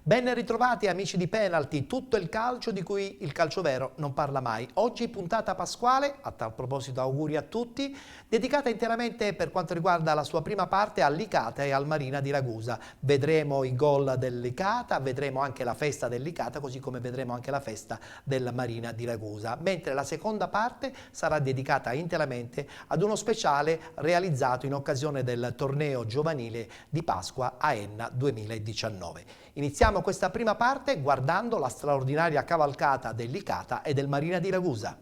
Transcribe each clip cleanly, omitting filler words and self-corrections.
Ben ritrovati amici di Penalty, tutto il calcio di cui il calcio vero non parla mai. Oggi puntata pasquale, a tal proposito auguri a tutti, dedicata interamente per quanto riguarda la sua prima parte al Licata e al Marina di Ragusa. Vedremo i gol del Licata, vedremo anche la festa del Licata, così come vedremo anche la festa del Marina di Ragusa. Mentre la seconda parte sarà dedicata interamente ad uno speciale realizzato in occasione del torneo giovanile di Pasqua a Enna 2019. Iniziamo questa prima parte guardando la straordinaria cavalcata del Licata e del Marina di Ragusa.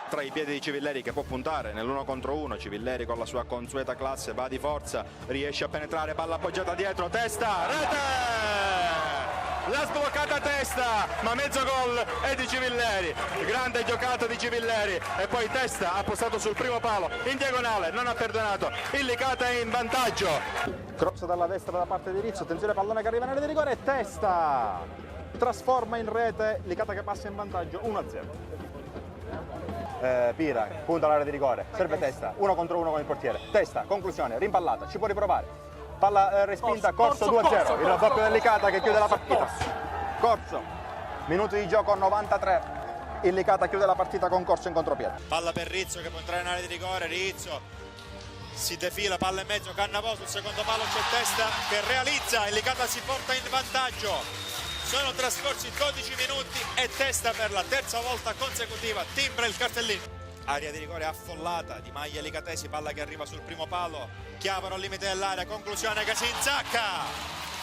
Tra i piedi di Civilleri che può puntare nell'1 contro 1, Civilleri con la sua consueta classe va di forza, riesce a penetrare, palla appoggiata dietro, testa, rete! La sbloccata testa, ma mezzo gol è di Civilleri, grande giocata di Civilleri e poi testa ha postato sul primo palo, in diagonale, non ha perdonato, il Licata è in vantaggio. Cross dalla destra da parte di Rizzo, attenzione pallone che arriva nell'area di rigore e testa! Trasforma in rete, Licata che passa in vantaggio 1-0. Pira, punta all'area di rigore, serve testa, 1 contro 1 con il portiere, testa, conclusione, rimpallata, ci può riprovare, palla respinta, Corso 2-0, il raddoppio del Licata che chiude la partita. Corso, minuti di gioco 93, il Licata chiude la partita con Corso in contropiede. Palla per Rizzo che può entrare in area di rigore, Rizzo si defila, palla in mezzo, Cannavò sul secondo palo c'è testa che realizza, il Licata si porta in vantaggio. Sono trascorsi 12 minuti e testa per la terza volta consecutiva, timbra il cartellino. Area di rigore affollata di maglie licatesi, palla che arriva sul primo palo, Chiavaro al limite dell'area, conclusione che si insacca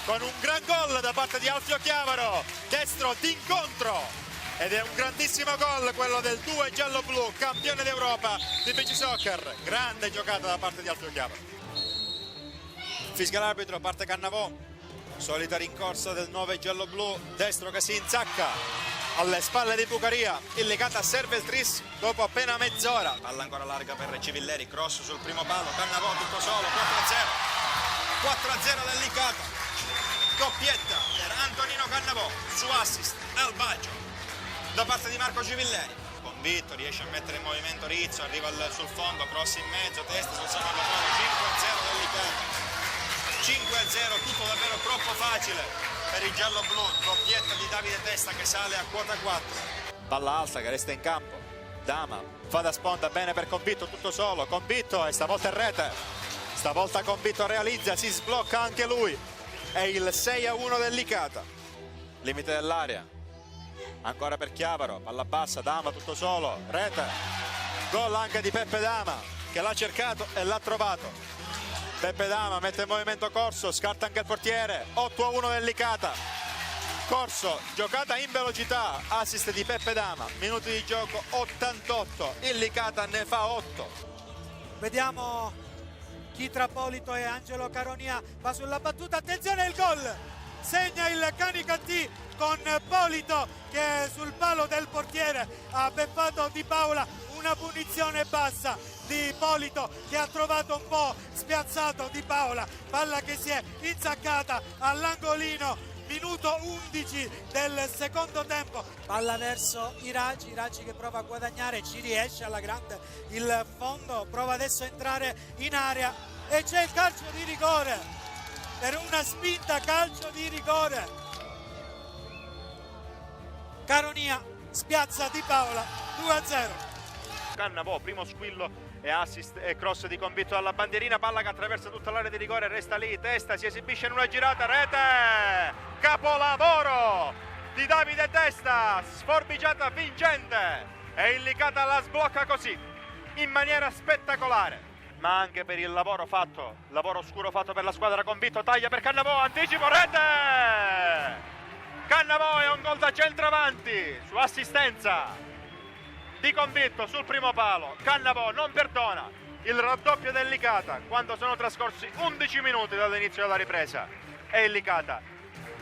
con un gran gol da parte di Alfio Chiavaro, destro d'incontro. Ed è un grandissimo gol quello del 2 giallo-blu, campione d'Europa di beach soccer. Grande giocata da parte di Alfio Chiavaro. Fischia l'arbitro, parte Cannavò. Solita rincorsa del 9 giallo-blu, destro che si insacca alle spalle di Bucaria, il Licata serve il tris dopo appena mezz'ora. Palla ancora larga per Civilleri, cross sul primo palo, Cannavò tutto solo, 4-0. 4-0 del Licata, doppietta per Antonino Cannavò su assist al baggio da parte di Marco Civilleri. Convinto, riesce a mettere in movimento Rizzo, arriva sul fondo, cross in mezzo, testa sul secondo palo, 5-0 del Licata. 5-0, tutto davvero troppo facile per il giallo-blu, doppietta di Davide Testa che sale a quota 4. Palla alta che resta in campo, Dama fa da sponda, bene per Convitto, tutto solo, Convitto e stavolta in rete, stavolta Convitto realizza, si sblocca anche lui, è il 6-1 del Licata. Limite dell'area, ancora per Chiavaro, palla bassa, Dama tutto solo, rete, gol anche di Peppe Dama che l'ha cercato e l'ha trovato. Peppe Dama mette in movimento Corso, scarta anche il portiere, 8-1 del Licata. Corso, giocata in velocità, assist di Peppe Dama, minuti di gioco 88, il Licata ne fa 8. Vediamo chi tra Polito e Angelo Caronia va sulla battuta, attenzione il gol! Segna il Canicattì con Polito che sul palo del portiere ha beffato Di Paola, una punizione bassa di Polito che ha trovato un po' spiazzato Di Paola, palla che si è insaccata all'angolino, minuto 11 del secondo tempo, palla verso Iragi che prova a guadagnare, ci riesce alla grande il fondo, prova adesso a entrare in area e c'è il calcio di rigore, per una spinta calcio di rigore, Caronia spiazza Di Paola, 2-0. Cannavò, primo squillo e assist e cross di Convitto alla bandierina, palla che attraversa tutta l'area di rigore, resta lì, testa, si esibisce in una girata, rete, capolavoro di Davide Testa, sforbiciata vincente e il Licata la sblocca così, in maniera spettacolare, ma anche per il lavoro fatto, lavoro oscuro fatto per la squadra. Convitto, taglia per Cannavò, anticipo, rete! Cannavò è un gol da centravanti su assistenza di Convitto sul primo palo. Cannavò non perdona, il raddoppio del Licata quando sono trascorsi 11 minuti dall'inizio della ripresa e il Licata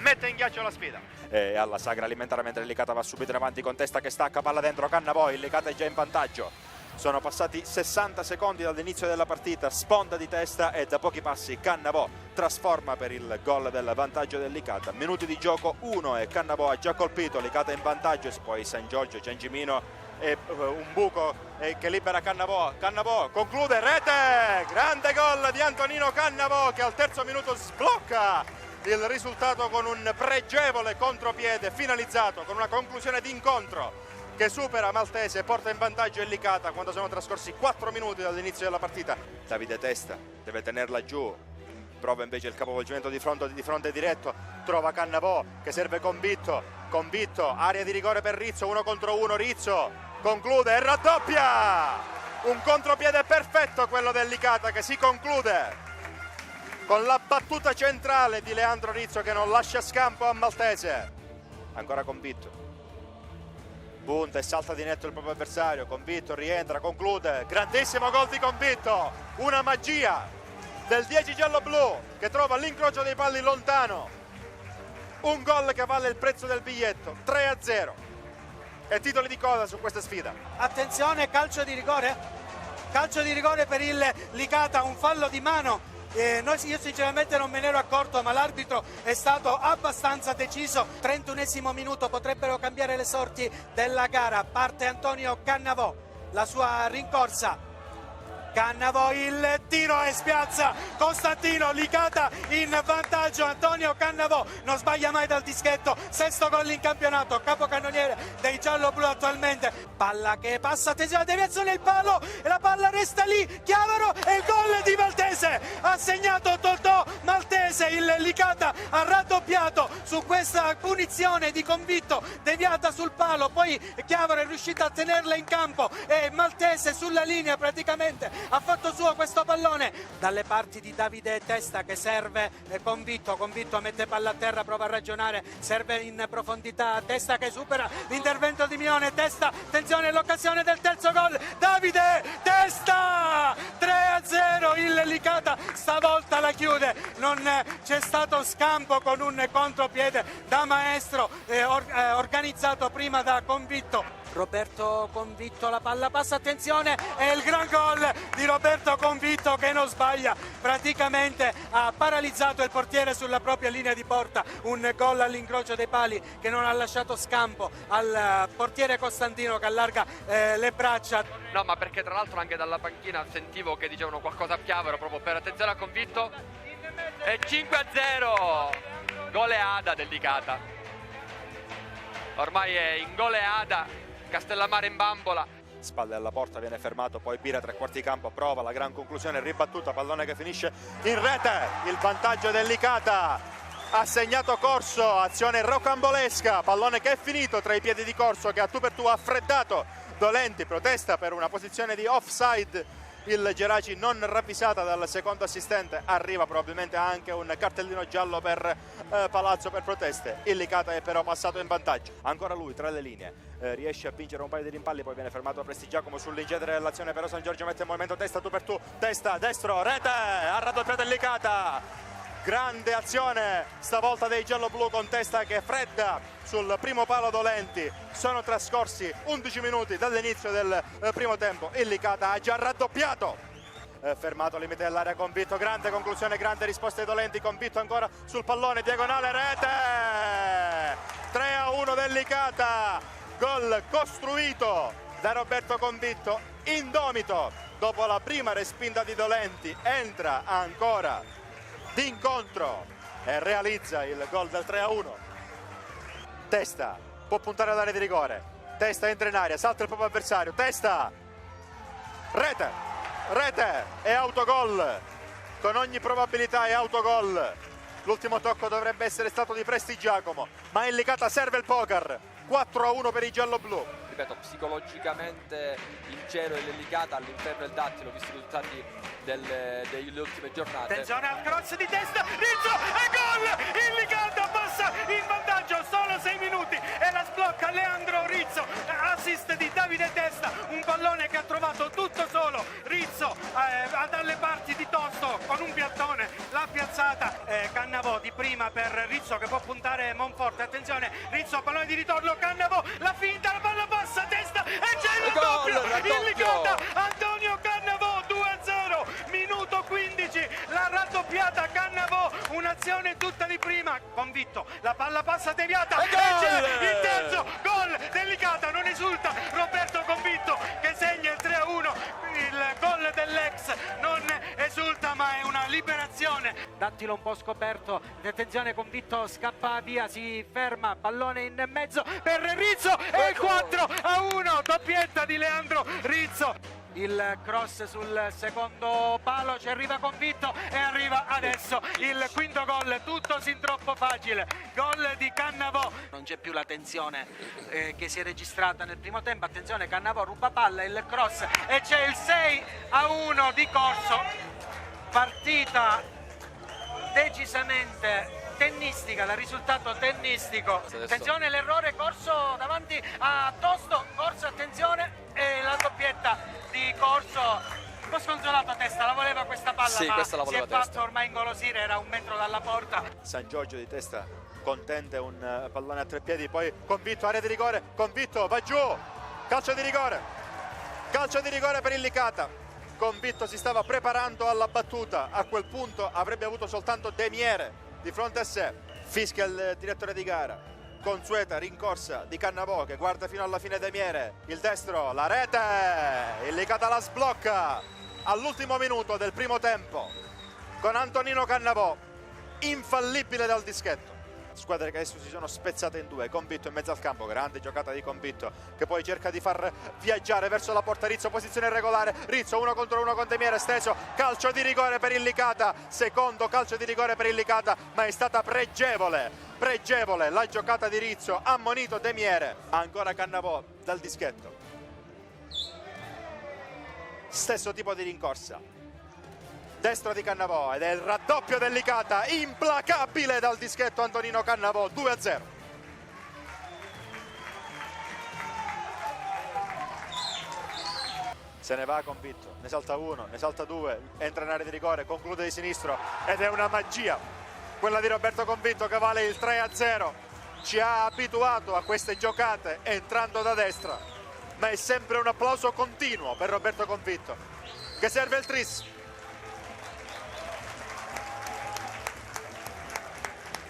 mette in ghiaccio la sfida. E alla sagra alimentare, mentre Licata va subito in avanti con Testa che stacca, palla dentro, Cannavò, il Licata è già in vantaggio. Sono passati 60 secondi dall'inizio della partita, sponda di Testa e da pochi passi Cannavò trasforma per il gol del vantaggio del Licata. Minuti di gioco 1 e Cannavò ha già colpito, Licata in vantaggio, e poi San Giorgio, Giangimino e un buco che libera Cannavò. Cannavò conclude, rete! Grande gol di Antonino Cannavò che al terzo minuto sblocca il risultato con un pregevole contropiede finalizzato con una conclusione di incontro che supera Maltese e porta in vantaggio il Licata quando sono trascorsi 4 minuti dall'inizio della partita. Davide Testa deve tenerla giù, prova invece il capovolgimento di fronte diretto, trova Cannavò che serve Convitto, area di rigore per Rizzo, 1 contro 1, Rizzo conclude e raddoppia! Un contropiede perfetto quello del Licata che si conclude con la battuta centrale di Leandro Rizzo che non lascia scampo a Maltese. Ancora Convitto, punta e salta di netto il proprio avversario, Convitto rientra, conclude, grandissimo gol di Convitto, una magia del 10 giallo-blu che trova l'incrocio dei palli lontano, un gol che vale il prezzo del biglietto, 3-0 e titoli di coda su questa sfida. Attenzione, calcio di rigore per il Licata, un fallo di mano. Io sinceramente non me ne ero accorto, ma l'arbitro è stato abbastanza deciso. 31esimo minuto, potrebbero cambiare le sorti della gara. Parte Antonio Cannavò, la sua rincorsa. Cannavò, il tiro e spiazza Costantino, Licata in vantaggio. Antonio Cannavò non sbaglia mai dal dischetto, 6° gol in campionato, capocannoniere dei gialloblu attualmente. Palla che passa, attenzione, deviazione, il palo e la palla resta lì. Chiavaro e il gol di Maltese, ha segnato Totò Maltese. Il Licata ha raddoppiato su questa punizione di Convitto deviata sul palo, poi Chiavaro è riuscito a tenerla in campo e Maltese sulla linea praticamente ha fatto suo questo pallone dalle parti di Davide Testa che serve Convitto mette palla a terra, prova a ragionare, serve in profondità Testa che supera l'intervento di Mione. Testa, attenzione, l'occasione del terzo gol, Davide Testa, 3-0, il Licata stavolta la chiude, non c'è stato scampo con un contropiede da maestro organizzato prima da Convitto. Roberto Convitto, la palla passa, attenzione, è il gran gol di Roberto Convitto che non sbaglia, praticamente ha paralizzato il portiere sulla propria linea di porta, un gol all'incrocio dei pali che non ha lasciato scampo al portiere Costantino che allarga le braccia. No, ma perché tra l'altro anche dalla panchina sentivo che dicevano qualcosa a Chiavaro proprio per attenzione a Convitto. E 5-0, goleada del Licata, ormai è in goleada. Castellammare in bambola, spalle alla porta, viene fermato, poi Bira tre quarti campo, prova la gran conclusione, ribattuta, pallone che finisce in rete, il vantaggio del Licata, ha segnato Corso, azione rocambolesca, pallone che è finito tra i piedi di Corso che a tu per tu ha freddato Dolenti, protesta per una posizione di offside il Geraci non ravvisata dal secondo assistente, arriva probabilmente anche un cartellino giallo per Palazzo per proteste. Il Licata è però passato in vantaggio, ancora lui tra le linee, riesce a vincere un paio di rimpalli, poi viene fermato a Prestigiacomo sull'incedere dell'azione, però San Giorgio mette in movimento Testa, tu per tu, Testa, destro, rete, ha raddoppiato il Licata. Grande azione stavolta dei gialloblu con Testa che fredda sul primo palo Dolenti. Sono trascorsi 11 minuti dall'inizio del primo tempo, il Licata ha già raddoppiato. Fermato al limite dell'area Convitto, grande conclusione, grande risposta di Dolenti, Convitto ancora sul pallone, diagonale, rete, 3-1 del Licata, gol costruito da Roberto Convitto, indomito dopo la prima respinta di Dolenti, entra ancora d'incontro e realizza il gol del 3-1. Testa può puntare all'area di rigore, Testa entra in aria, salta il proprio avversario, Testa, rete e autogol, con ogni probabilità è autogol. L'ultimo tocco dovrebbe essere stato di Prestigiacomo, ma il Licata serve il poker, 4-1 per i gialloblu. Ripeto, psicologicamente il cielo e il Licata all'interno del Dattilo, visto i risultati delle ultime giornate. Attenzione al cross di Testa, Rizzo e gol! Il Licata passa in vantaggio, solo 6 minuti e la sblocca Leandro Rizzo, ha assist di Davide Testa, un pallone che ha trovato tutto solo Rizzo dalle parti di Tosto con un piattone, l'ha piazzata Cannavò di prima per Rizzo che può puntare Monforte. Attenzione, Rizzo, pallone di ritorno, Cannavò, la finta, la palla passa, Testa e c'è il doppio, il Licata, Antonio Cannavò, 2-0, minuto 15, la raddoppiata Cannavò, un'azione tutta di prima, Convitto, la palla passa deviata e c'è il terzo gol del Licata, non esulta Roberto Convitto che segna il 3-1, il gol dell'ex non esulta ma è una liberazione. Dattilo un po' scoperto, attenzione, Convitto scappa via, si ferma, pallone in mezzo per Rizzo e il 4-1, doppietta di Leandro Rizzo. Il cross sul secondo palo, ci arriva Convitto e arriva adesso il quinto gol, tutto sin troppo facile, gol di Cannavò. Non c'è più la tensione che si è registrata nel primo tempo, attenzione, Cannavò ruba palla, il cross e c'è il 6-1 di Corso, partita decisamente tennistica, il risultato tennistico. Attenzione, l'errore, Corso davanti a Tosto, Corso, attenzione, e la doppietta di Corso, un po' sconsolato Testa, la voleva questa palla, sì, ma questa la si è voleva fatto Testa. ormai ingolosire, era un metro dalla porta. San Giorgio di Testa contende un pallone a tre piedi, poi Convitto, area di rigore, Convitto va giù, calcio di rigore per il Licata. Convitto si stava preparando alla battuta, a quel punto avrebbe avuto soltanto De Miere di fronte a sé, fischia il direttore di gara, consueta rincorsa di Cannavò che guarda fino alla fine De Miere, il destro, la rete, il Licata la sblocca all'ultimo minuto del primo tempo con Antonino Cannavò, infallibile dal dischetto. Squadre che adesso si sono spezzate in due, Convitto in mezzo al campo, grande giocata di Convitto che poi cerca di far viaggiare verso la porta Rizzo, posizione irregolare, Rizzo 1 contro 1 con De Miere, steso, calcio di rigore per il Licata, secondo calcio di rigore per il Licata, ma è stata pregevole la giocata di Rizzo, ammonito De Miere, ancora Cannavò dal dischetto, stesso tipo di rincorsa, destro di Cannavò ed è il raddoppio del Licata, implacabile dal dischetto Antonino Cannavò, 2-0. Se ne va Convitto, ne salta uno, ne salta due, entra in area di rigore, conclude di sinistro ed è una magia quella di Roberto Convitto che vale il 3-0. Ci ha abituato a queste giocate entrando da destra, ma è sempre un applauso continuo per Roberto Convitto che serve il tris.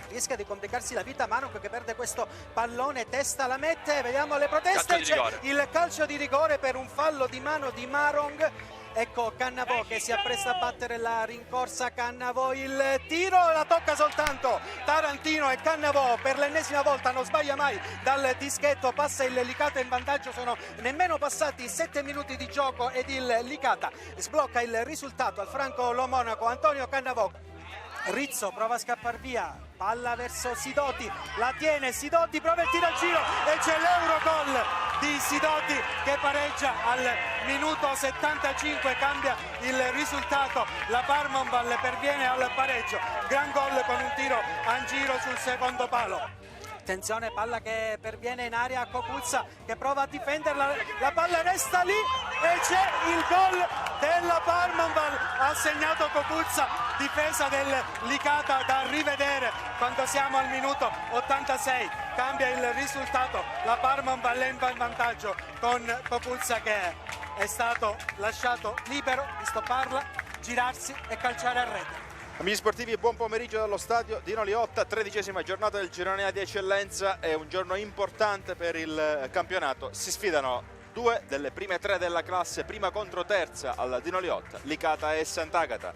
Rischia di complicarsi la vita Marong che perde questo pallone, Testa la mette, vediamo le proteste, c'è il calcio di rigore per un fallo di mano di Marong. Ecco Cannavò che si appresta a battere la rincorsa, Cannavò il tiro, la tocca soltanto Tarantino e Cannavò per l'ennesima volta non sbaglia mai dal dischetto, passa il Licata in vantaggio, sono nemmeno passati 7 minuti di gioco ed il Licata sblocca il risultato al Franco Lo Monaco. Antonio Cannavò, Rizzo prova a scappare via, palla verso Sidoti, la tiene Sidoti, prova il tiro al giro e c'è l'Eurogol di Sidoti che pareggia al minuto 75, cambia il risultato, la Parmonval perviene al pareggio, gran gol con un tiro a giro sul secondo palo. Attenzione, palla che perviene in area a Copuzza che prova a difenderla, la palla resta lì e c'è il gol della Parmonval, ha segnato Copuzza, difesa del Licata da rivedere quando siamo al minuto 86, cambia il risultato, la Parmonval è in vantaggio con Copuzza che è stato lasciato libero di stopparla, girarsi e calciare a rete. Amici sportivi, buon pomeriggio dallo stadio Dino Liotta, 13ª giornata del girone A di eccellenza, è un giorno importante per il campionato, si sfidano due delle prime tre della classe, prima contro terza al Dino Liotta, Licata e Sant'Agata.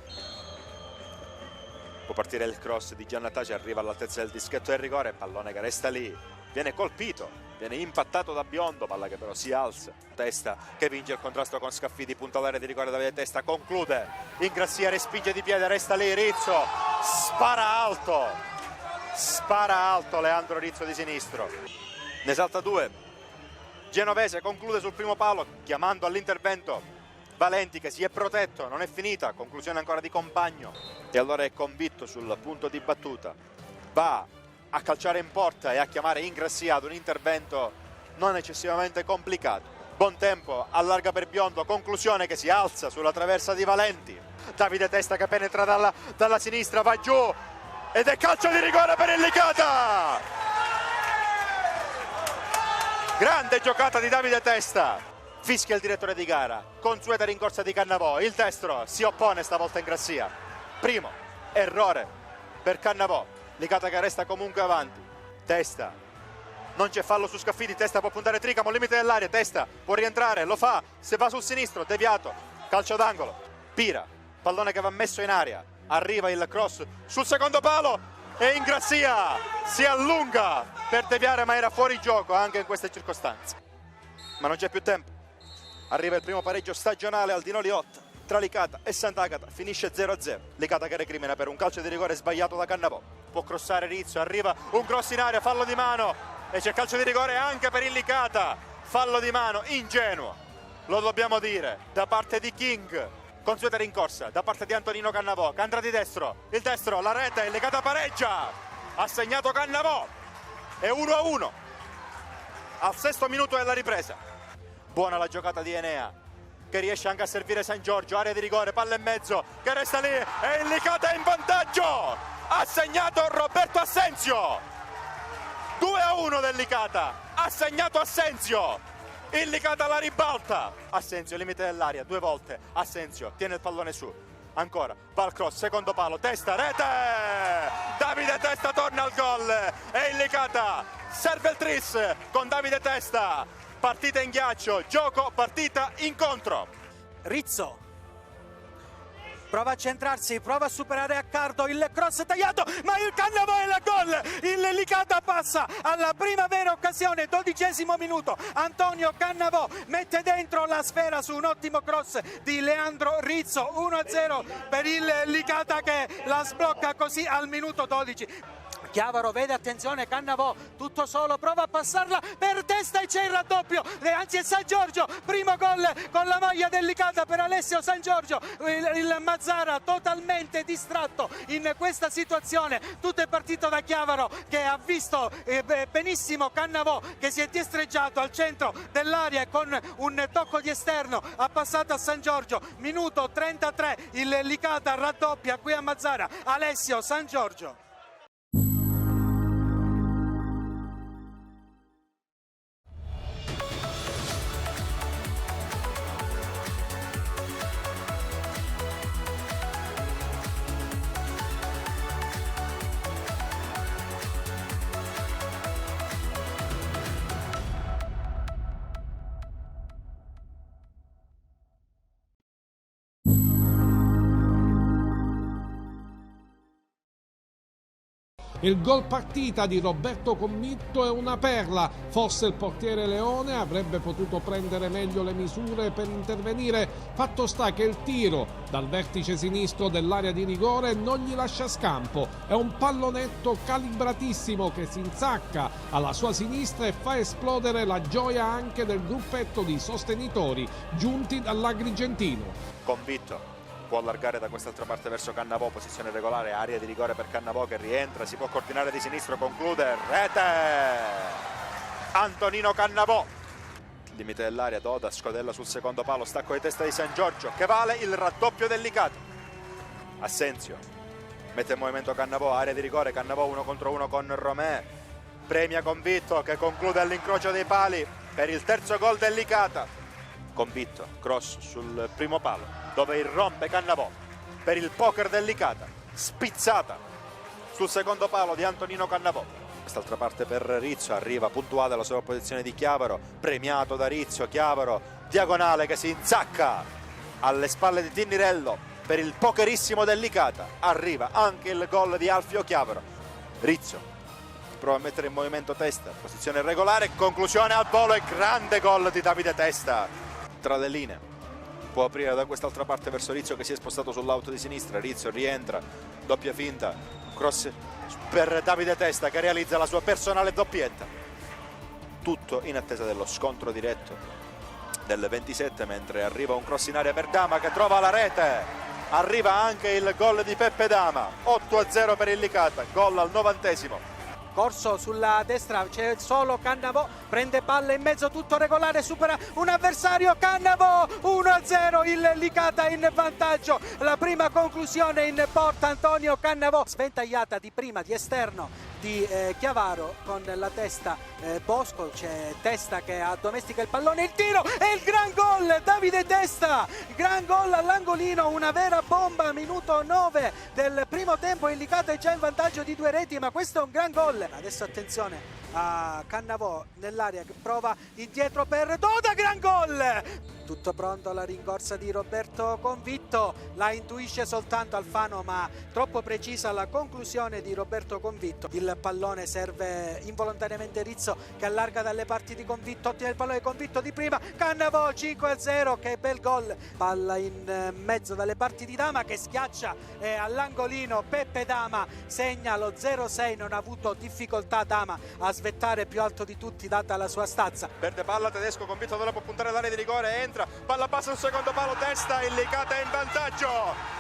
Può partire il cross di Giannataci, arriva all'altezza del dischetto del rigore, pallone che resta lì, viene colpito, viene impattato da Biondo, palla che però si alza, Testa che vince il contrasto con Scaffidi, punta all'area di rigore Davide Testa, conclude, Ingrassia respinge di piede, resta lì Rizzo, spara alto Leandro Rizzo di sinistro, ne salta due, Genovese conclude sul primo palo chiamando all'intervento Valenti che si è protetto, non è finita, conclusione ancora di Compagno e allora è Convitto sul punto di battuta, va a calciare in porta e a chiamare Ingrassia ad un intervento non eccessivamente complicato. Buon tempo, allarga per Biondo, conclusione che si alza sulla traversa di Valenti. Davide Testa che penetra dalla sinistra, va giù ed è calcio di rigore per il Licata! Grande giocata di Davide Testa. Fischia il direttore di gara, consueta rincorsa di Cannavò, il destro si oppone stavolta in Grassia. Primo errore per Cannavò, Licata che resta comunque avanti. Testa, non c'è fallo su Scaffidi, Testa può puntare Tricamo, limite dell'area, Testa può rientrare, lo fa, se va sul sinistro, deviato, calcio d'angolo. Pira, pallone che va messo in aria, arriva il cross sul secondo palo e in Grassia si allunga per deviare, ma era fuori gioco anche in queste circostanze. Ma non c'è più tempo, arriva il primo pareggio stagionale al Dino Liotta tra Licata e Sant'Agata, finisce 0-0. Licata che recrimina per un calcio di rigore sbagliato da Cannavò, può crossare Rizzo, arriva un cross in aria, fallo di mano e c'è calcio di rigore anche per il Licata. Fallo di mano ingenuo, lo dobbiamo dire, da parte di King. Consueta rincorsa da parte di Antonino Cannavò, cantra di destro, il destro, la rete, il Licata pareggia, ha segnato Cannavò, è 1-1 al 6° minuto della ripresa. Buona la giocata di Enea che riesce anche a servire San Giorgio, area di rigore, palla in mezzo che resta lì e il Licata è in vantaggio, ha segnato Roberto Assenzio. 2-1 del Licata, ha segnato Assenzio. Il Licata la ribalta, Assenzio limite dell'aria 2 volte, Assenzio tiene il pallone su, ancora, va al cross, secondo palo, Testa, rete, Davide Testa torna al gol e il Licata serve il tris con Davide Testa. Partita in ghiaccio, gioco, partita, incontro. Rizzo prova a centrarsi, prova a superare Accardo, il cross tagliato, ma il Cannavò è la gol, il Licata passa alla prima vera occasione, 12° minuto, Antonio Cannavò mette dentro la sfera su un ottimo cross di Leandro Rizzo, 1-0 per il Licata che la sblocca così al minuto 12. Chiavaro vede, attenzione, Cannavò tutto solo, prova a passarla per Testa e c'è il raddoppio, anzi è San Giorgio, primo gol con la maglia del Licata per Alessio San Giorgio. Il Mazzara totalmente distratto in questa situazione, tutto è partito da Chiavaro che ha visto benissimo Cannavò che si è diestreggiato al centro dell'area e con un tocco di esterno ha passato a San Giorgio. Minuto 33, il Licata raddoppia qui a Mazzara, Alessio San Giorgio. Il gol partita di Roberto Committo è una perla. Fosse il portiere Leone avrebbe potuto prendere meglio le misure per intervenire. Fatto sta che il tiro dal vertice sinistro dell'area di rigore non gli lascia scampo. È un pallonetto calibratissimo che si insacca alla sua sinistra e fa esplodere la gioia anche del gruppetto di sostenitori giunti dall'Agrigentino. Convitto può allargare da quest'altra parte verso Cannavò, posizione regolare, area di rigore per Cannavò che rientra, si può coordinare di sinistro, conclude, rete! Antonino Cannavò, limite dell'area, Doda, scodella sul secondo palo, stacco di testa di San Giorgio che vale il raddoppio del Licata. Assenzio mette in movimento Cannavò, area di rigore, Cannavò 1 contro 1 con Romè, premia Convitto che conclude all'incrocio dei pali per il terzo gol del Licata. Convitto, cross sul primo palo dove irrompe Cannavò per il poker del Licata, spizzata sul secondo palo di Antonino Cannavò. Quest'altra parte per Rizzo, arriva puntuale la sovrapposizione di Chiavaro, premiato da Rizzo, Chiavaro, diagonale che si insacca alle spalle di Tinnirello per il pokerissimo del Licata. Arriva anche il gol di Alfio Chiavaro. Rizzo prova a mettere in movimento Testa, posizione regolare, conclusione al volo e grande gol di Davide Testa tra le linee. Può aprire da quest'altra parte verso Rizzo che si è spostato sull'auto di sinistra, Rizzo rientra, doppia finta, cross per Davide Testa che realizza la sua personale doppietta. Tutto in attesa dello scontro diretto del 27, mentre arriva un cross in area per Dama che trova la rete. Arriva anche il gol di Peppe Dama, 8-0 per il Licata, gol al 90°. corso sulla destra, c'è solo Cannavò, prende palla in mezzo, tutto regolare, supera un avversario, Cannavò 1-0, il Licata in vantaggio, la prima conclusione in porta, Antonio Cannavò, sventagliata di prima di esterno di Chiavaro con la testa Bosco, c'è Testa che addomestica il pallone, il tiro e il gran gol, Davide Testa, gran gol all'angolino, una vera bomba, minuto 9 del primo tempo, il Licata è già in vantaggio di 2 reti, ma questo è un gran gol. Adesso attenzione a Cannavò nell'area che prova indietro per Doda, gran gol! Tutto pronto alla rincorsa di Roberto Convitto, la intuisce soltanto Alfano, ma troppo precisa la conclusione di Roberto Convitto. Il pallone serve involontariamente Rizzo che allarga dalle parti di Convitto, ottiene il pallone Convitto di prima, Cannavò 5-0, che bel gol, palla in mezzo dalle parti di Dama che schiaccia all'angolino, Peppe Dama segna lo 0-6, non ha avuto difficoltà Dama a svettare più alto di tutti data la sua stazza. Perde palla Tedesco, Convitto non la può puntare all'area di rigore, entra, palla passa sul secondo palo, Testa, il Licata è in vantaggio,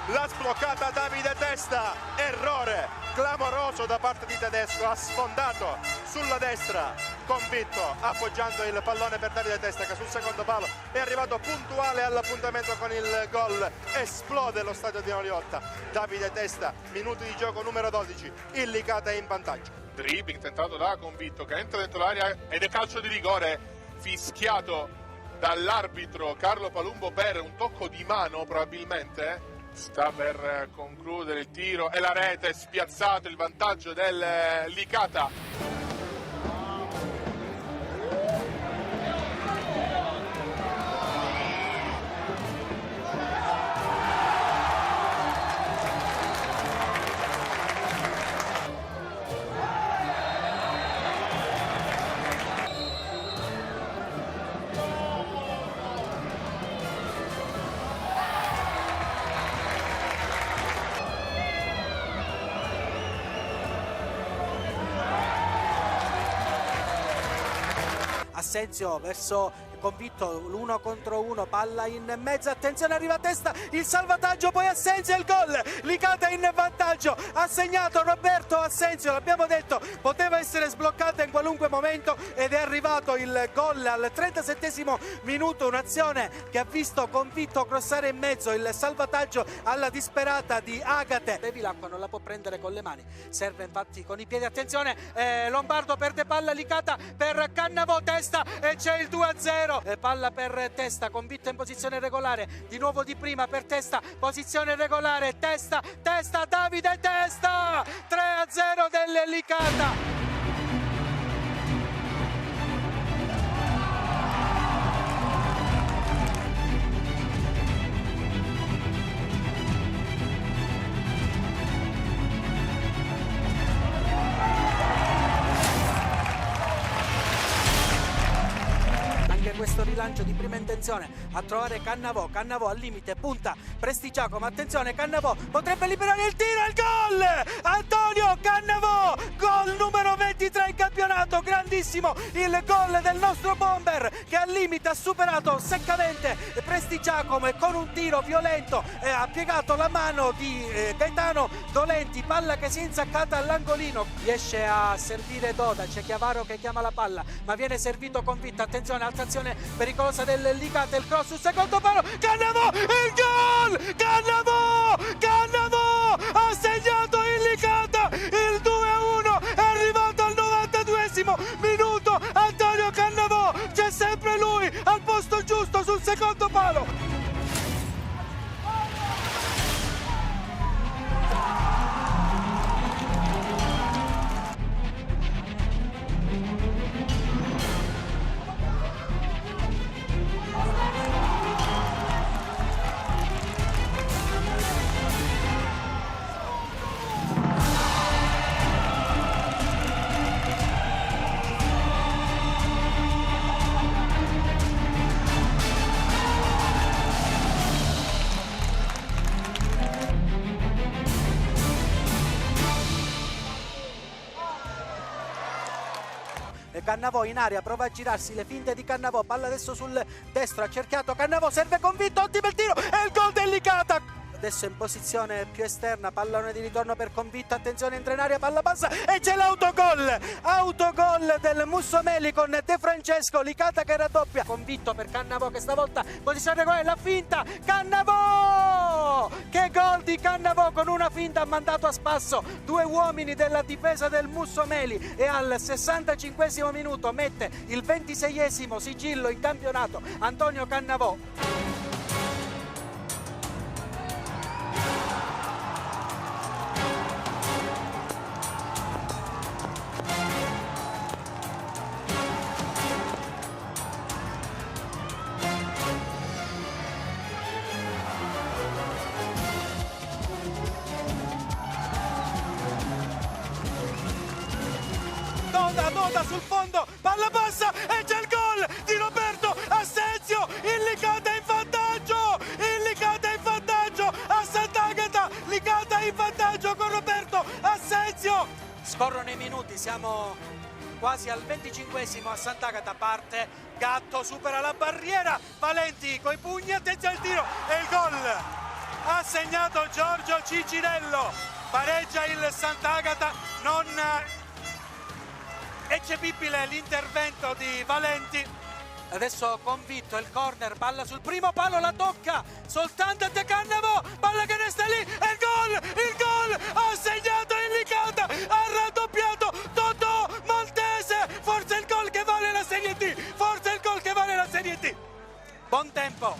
l'ha sbloccata Davide Testa, errore clamoroso da parte di Tedesco, ha sfondato sulla destra Convitto appoggiando il pallone per Davide Testa che sul secondo palo è arrivato puntuale all'appuntamento con il gol, esplode lo stadio di Oliotta, Davide Testa, minuti di gioco numero 12, il Licata è in vantaggio. Dribbling tentato da Convitto che entra dentro l'area ed è calcio di rigore fischiato dall'arbitro Carlo Palumbo per un tocco di mano probabilmente. Sta per concludere il tiro e la rete, spiazzato il vantaggio del Licata. Assenzio verso Convitto, l'1 contro 1, palla in mezzo, attenzione, arriva Testa, il salvataggio, poi Assenzio e il gol, Licata in vantaggio, ha segnato Roberto Assenzio, l'abbiamo detto, poteva essere sbloccata in qualunque momento ed è arrivato il gol al 37esimo minuto, un'azione che ha visto Convitto crossare in mezzo, il salvataggio alla disperata di Agate, Bevilacqua non la può prendere con le mani, serve infatti con i piedi, attenzione, Lombardo perde palla, Licata per Cannavò, Testa e c'è il 2-0. Palla per Testa, Convitto in posizione regolare, di nuovo di prima per Testa, posizione regolare, Testa, Davide Testa, 3-0 del Licata. Questo rilancio di prima intenzione a trovare Cannavò al limite, punta Prestigiacomo, attenzione, Cannavò potrebbe liberare il tiro, il gol! Antonio Cannavò, gol numero 23 in campionato, grandissimo il gol del nostro bomber che al limite ha superato seccamente Prestigiacomo e con un tiro violento ha piegato la mano di Gaetano Dolenti, palla che si è insaccata all'angolino, riesce a servire Doda, c'è Chiavaro che chiama la palla ma viene servito Convitto, attenzione, altra azione pericolosa del Licata, il cross sul secondo palo, Cannavò, il gol! Cannavò ha segnato il Licata, il 2-1 è arrivato al 92esimo minuto, Antonio Cannavò, c'è sempre lui al posto giusto sul secondo palo. Cannavò in aria, prova a girarsi, le finte di Cannavò, palla adesso sul destro, ha cerchiato Cannavò, serve Convitto, ottimo il tiro e il gol del Licata. adesso in posizione più esterna, pallone di ritorno per Convitto, attenzione, entra in aria, palla passa e c'è l'autogol del Mussomeli con De Francesco, Licata che raddoppia, Convitto per Cannavò che stavolta posizione regolare, la finta, Cannavò, che gol di Cannavò, con una finta ha mandato a spasso due uomini della difesa del Mussomeli e al 65esimo minuto mette il 26esimo sigillo in campionato Antonio Cannavò. Doda sul fondo, palla passa e c'è il gol di Roberto Assenzio, il Licata in vantaggio a Sant'Agata, Licata in vantaggio con Roberto Assenzio. Scorrono i minuti, siamo quasi al 25esimo, a Sant'Agata parte Gatto, supera la barriera, Valenti coi pugni, attenzione al tiro e il gol. Ha segnato Giorgio Cicirello, pareggia il Sant'Agata, non eccepibile l'intervento di Valenti. Adesso Convitto, il corner, palla sul primo palo, la tocca soltanto De Cannavò, palla che resta lì e il gol, ha segnato il Licata, ha raddoppiato Totò Maltese, forse il gol che vale la Serie D, buon tempo,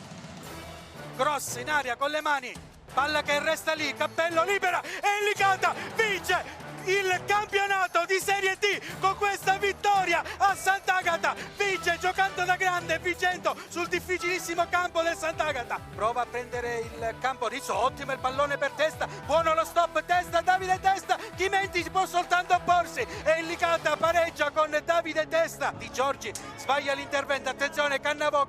cross in aria con le mani, palla che resta lì, Cappello libera e il Licata vince il campionato di Serie D con questa vittoria a Sant'Agata, vince giocando da grande, vincendo sul difficilissimo campo del Sant'Agata. Prova a prendere il campo Rizzo, ottimo il pallone per Testa, buono lo stop, Testa, Davide Testa, Chimenti si può soltanto opporsi e il Licata pareggia con Davide Testa. Di Giorgi sbaglia l'intervento, attenzione Cannavò,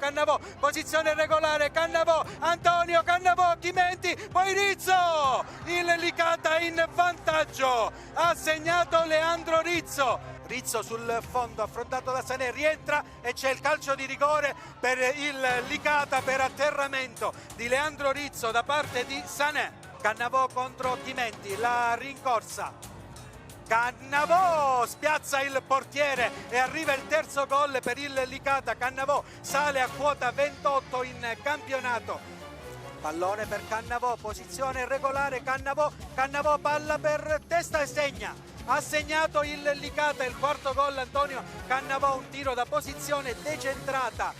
posizione regolare, Cannavò, Antonio Cannavò, Chimenti, poi Rizzo, il Licata in vantaggio. Ha segnato Leandro Rizzo sul fondo, affrontato da Sané, rientra e c'è il calcio di rigore per il Licata per atterramento di Leandro Rizzo da parte di Sané. Cannavò contro Chimenti, la rincorsa, Cannavò spiazza il portiere e arriva il terzo gol per il Licata. Cannavò sale a quota 28 in campionato. Pallone per Cannavò, posizione regolare, Cannavò, palla per Testa e segna. Ha segnato il Licata, il quarto gol Antonio Cannavò, un tiro da posizione decentrata.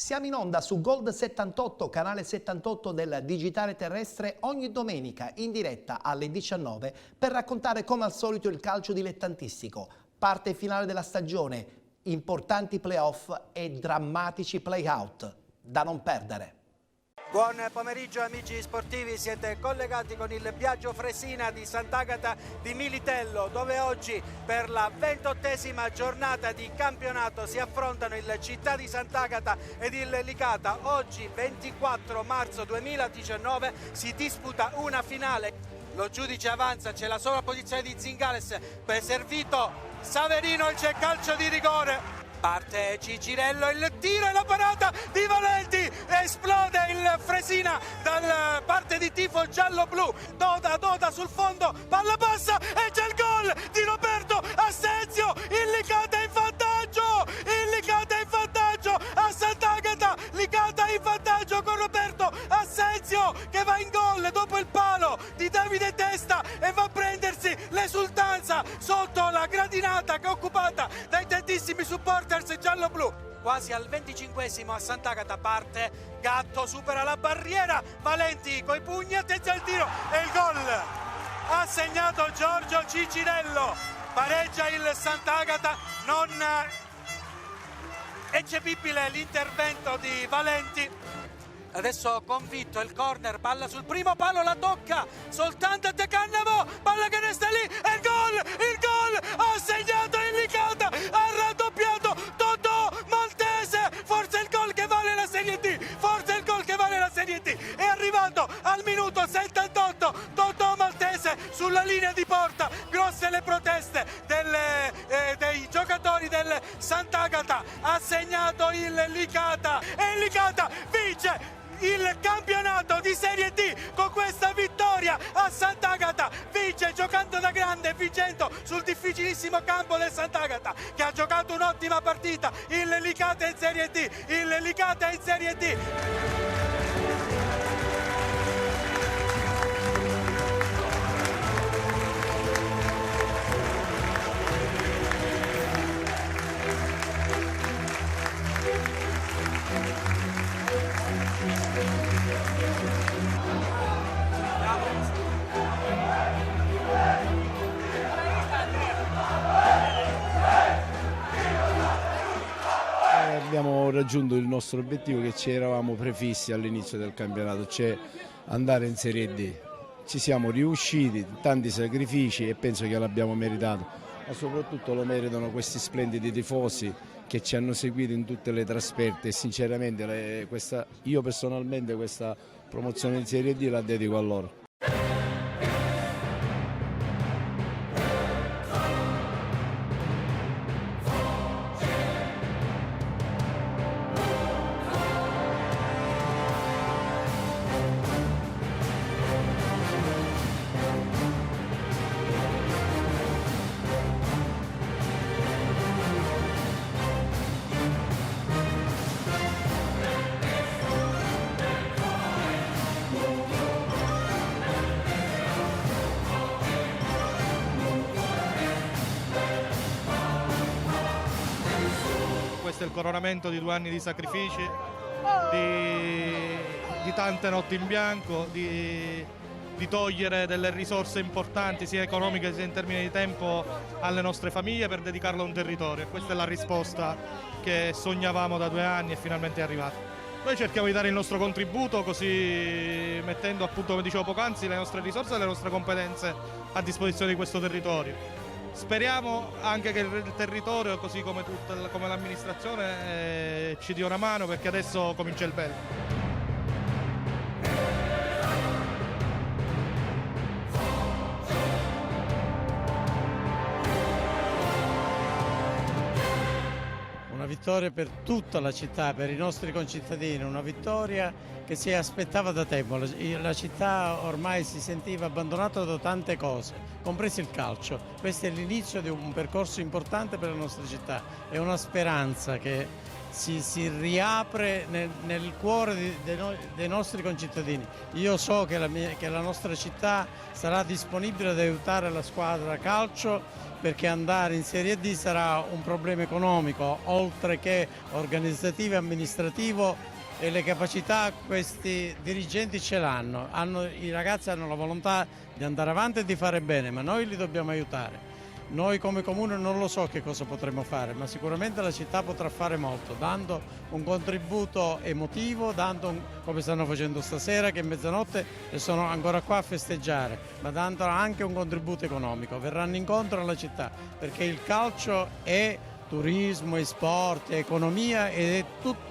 Siamo in onda su Gold 78, canale 78 del digitale terrestre, ogni domenica in diretta alle 19 per raccontare come al solito il calcio dilettantistico. Parte finale della stagione, importanti playoff e drammatici play-out da non perdere. Buon pomeriggio amici sportivi, siete collegati con il Biagio Fresina di Sant'Agata di Militello, dove oggi per la 28esima giornata di campionato si affrontano il Città di Sant'Agata ed il Licata. Oggi 24 marzo 2019 si disputa una finale. Lo giudice avanza, c'è la sola posizione di Zingales, per servito Saverino, c'è calcio di rigore. Parte Cicirello, il tiro e la parata di Valenti, esplode il Fresina dalla parte di tifo giallo-blu. Doda sul fondo, palla passa e c'è il gol di Roberto Assenzio. di Davide Testa e va a prendersi l'esultanza sotto la gradinata che è occupata dai tantissimi supporters giallo-blu. Quasi al 25esimo a Sant'Agata parte Gatto, supera la barriera, Valenti coi pugni, attenzione al tiro e il gol! Ha segnato Giorgio Cicirello, pareggia il Sant'Agata, non eccepibile l'intervento di Valenti. Adesso Convitto, il corner, palla sul primo palo, la tocca soltanto De Cannavo, palla che resta lì e il gol, ha segnato il Licata, ha raddoppiato Totò Maltese, forse il gol che vale la Serie D, è arrivato al minuto 78 Totò Maltese sulla linea di porta, grosse le proteste dei giocatori del Sant'Agata, ha segnato il Licata e il Licata vince il campionato di Serie D con questa vittoria a Sant'Agata, vince giocando da grande, vincendo sul difficilissimo campo del Sant'Agata che ha giocato un'ottima partita. Il Licata in Serie D. Abbiamo raggiunto il nostro obiettivo che ci eravamo prefissi all'inizio del campionato, cioè andare in Serie D. Ci siamo riusciti, tanti sacrifici e penso che l'abbiamo meritato, ma soprattutto lo meritano questi splendidi tifosi che ci hanno seguito in tutte le trasferte e sinceramente io personalmente questa promozione in Serie D la dedico a loro. Questo è il coronamento di 2 anni di sacrifici, di tante notti in bianco, di togliere delle risorse importanti sia economiche sia in termini di tempo alle nostre famiglie per dedicarlo a un territorio. E questa è la risposta che sognavamo da 2 anni e finalmente è arrivata. Noi cerchiamo di dare il nostro contributo, così mettendo appunto, come dicevo poc'anzi, le nostre risorse e le nostre competenze a disposizione di questo territorio. Speriamo anche che il territorio, così come l'amministrazione, ci dia una mano, perché adesso comincia il bello. Una vittoria per tutta la città, per i nostri concittadini, una vittoria che si aspettava da tempo. La città ormai si sentiva abbandonata da tante cose, compreso il calcio. Questo è l'inizio di un percorso importante per la nostra città, è una speranza che si riapre nel cuore dei nostri concittadini. Io so che la nostra città sarà disponibile ad aiutare la squadra calcio, perché andare in Serie D sarà un problema economico, oltre che organizzativo e amministrativo, e le capacità questi dirigenti ce l'hanno. I ragazzi hanno la volontà di andare avanti e di fare bene, ma noi li dobbiamo aiutare. Noi come comune non lo so che cosa potremo fare, ma sicuramente la città potrà fare molto, dando un contributo emotivo, come stanno facendo stasera, che è mezzanotte e sono ancora qua a festeggiare, ma dando anche un contributo economico. Verranno incontro alla città, perché il calcio è turismo, è sport, è economia ed è tutto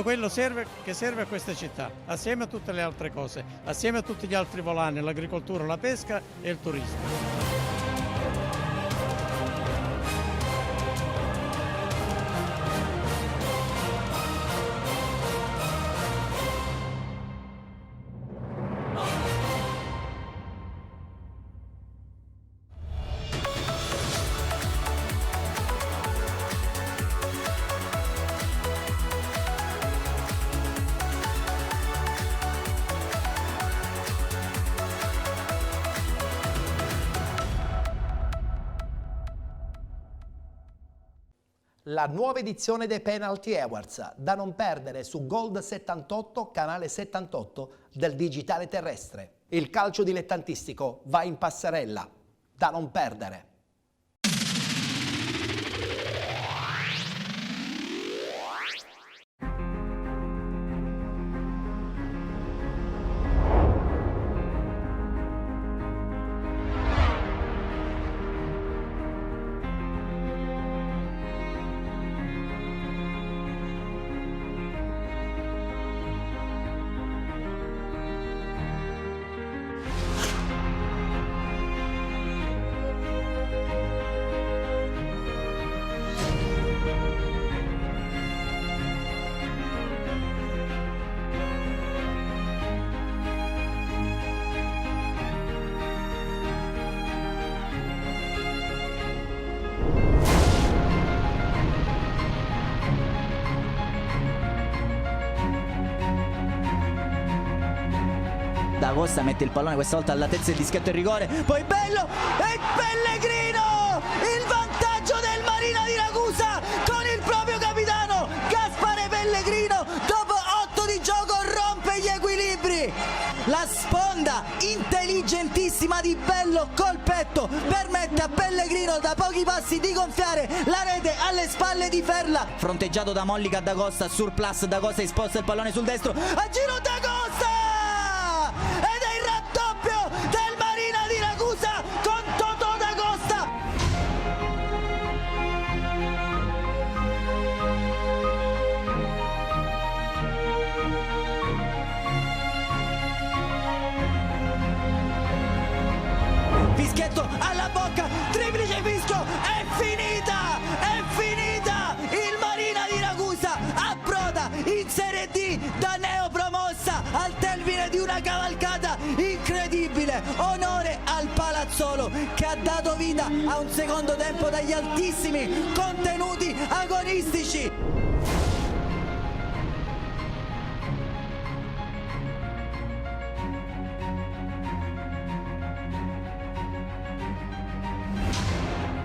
quello che serve a questa città, assieme a tutte le altre cose, assieme a tutti gli altri volani, l'agricoltura, la pesca e il turismo. La nuova edizione dei Penalty Awards, da non perdere su Gold 78, canale 78 del digitale terrestre. Il calcio dilettantistico va in passerella, da non perdere. D'Agosta mette il pallone questa volta all'altezza del dischetto e rigore, poi Bello e Pellegrino, il vantaggio del Marina di Ragusa con il proprio capitano Gaspare Pellegrino, dopo 8 di gioco rompe gli equilibri. La sponda intelligentissima di Bello col petto permette a Pellegrino da pochi passi di gonfiare la rete alle spalle di Ferla. Fronteggiato da Mollica D'Agosta, surplus D'Agosta, sposta il pallone sul destro, a giro D'Agosta! Ed è il raddoppio del Marina di Ragusa con Totò D'Agosta! Fischietto alla bocca, triplice fischio, è finita! È finita! Il Marina di Ragusa approda in Serie D da neopromossa al termine di una cavalcata incredibile. Onore al Palazzolo che ha dato vita a un secondo tempo dagli altissimi contenuti agonistici.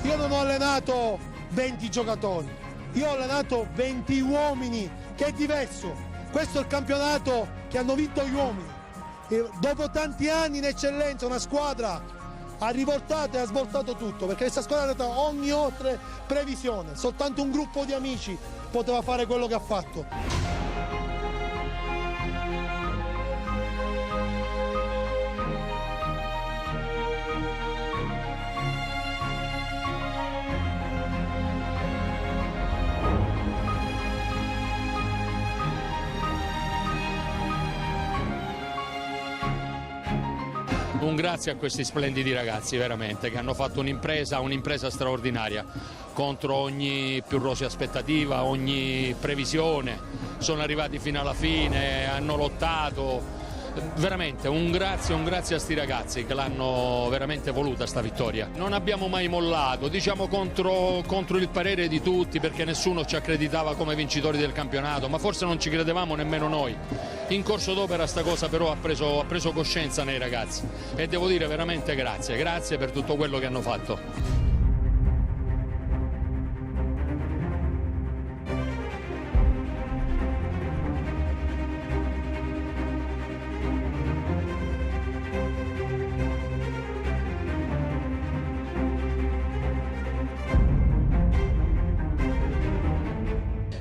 Io non ho allenato 20 giocatori, io ho allenato 20 uomini, che è diverso. Questo è il campionato che hanno vinto gli uomini. E dopo tanti anni in eccellenza una squadra ha rivoltato e ha svoltato tutto, perché questa squadra è andata ogni oltre previsione. Soltanto un gruppo di amici poteva fare quello che ha fatto. Un grazie a questi splendidi ragazzi veramente che hanno fatto un'impresa straordinaria contro ogni più rosea aspettativa, ogni previsione, sono arrivati fino alla fine, hanno lottato, veramente un grazie a sti ragazzi che l'hanno veramente voluta sta vittoria. Non abbiamo mai mollato, diciamo contro il parere di tutti, perché nessuno ci accreditava come vincitori del campionato, ma forse non ci credevamo nemmeno noi. In corso d'opera sta cosa però ha preso coscienza nei ragazzi e devo dire veramente grazie per tutto quello che hanno fatto.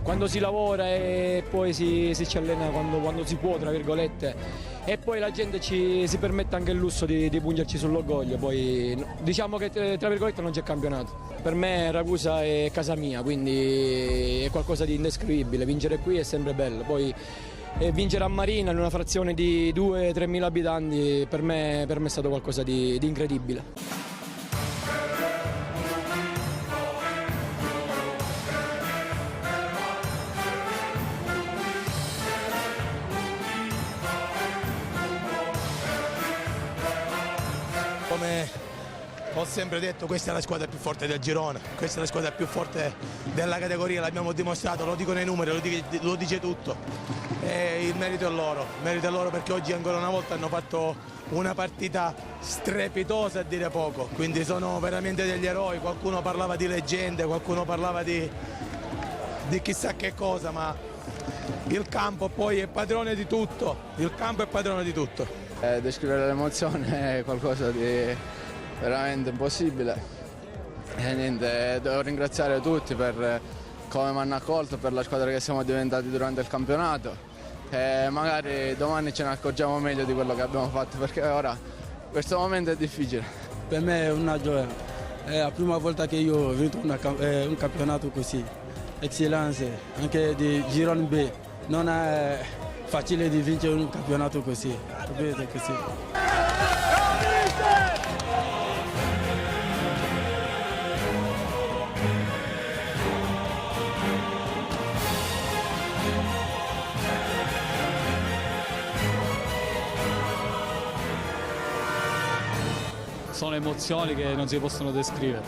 Quando si lavora e poi si ci allena quando si può, tra virgolette, e poi la gente si permette anche il lusso di pungerci sull'orgoglio, poi diciamo che tra virgolette non c'è campionato. Per me Ragusa è casa mia, quindi è qualcosa di indescrivibile, vincere qui è sempre bello, poi vincere a Marina in una frazione di 2-3 mila abitanti per me è stato qualcosa di incredibile. Come ho sempre detto, questa è la squadra più forte del girone, questa è la squadra più forte della categoria, l'abbiamo dimostrato, lo dico nei numeri, lo dice tutto. E il merito è loro perché oggi ancora una volta hanno fatto una partita strepitosa a dire poco, quindi sono veramente degli eroi. Qualcuno parlava di leggende, qualcuno parlava di di chissà che cosa, ma il campo poi è padrone di tutto, il campo è padrone di tutto. Descrivere l'emozione è qualcosa di veramente impossibile. E niente, devo ringraziare tutti per come mi hanno accolto, per la squadra che siamo diventati durante il campionato. E magari domani ce ne accorgiamo meglio di quello che abbiamo fatto, perché ora questo momento è difficile. Per me è una gioia, è la prima volta che io ho vinto un campionato così, eccellenze, anche di girone B. Non è facile di vincere un campionato così, capite così. Sono emozioni che non si possono descrivere,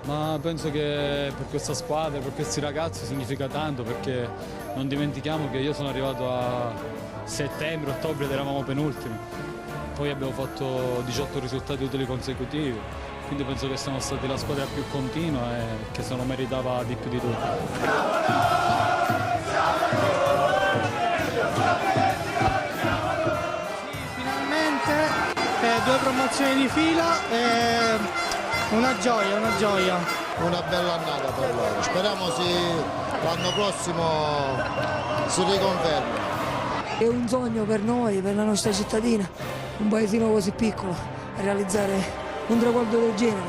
ma penso che per questa squadra, per questi ragazzi significa tanto, perché non dimentichiamo che io sono arrivato a settembre, ottobre ed eravamo penultimi, poi abbiamo fatto 18 risultati utili consecutivi, quindi penso che siamo stati la squadra più continua e che se lo meritava di più di tutti. Due promozioni di fila, una gioia, una gioia. Una bella annata per loro, speriamo l'anno prossimo si riconfermi. È un sogno per noi, per la nostra cittadina, un paesino così piccolo, realizzare un traguardo del genere,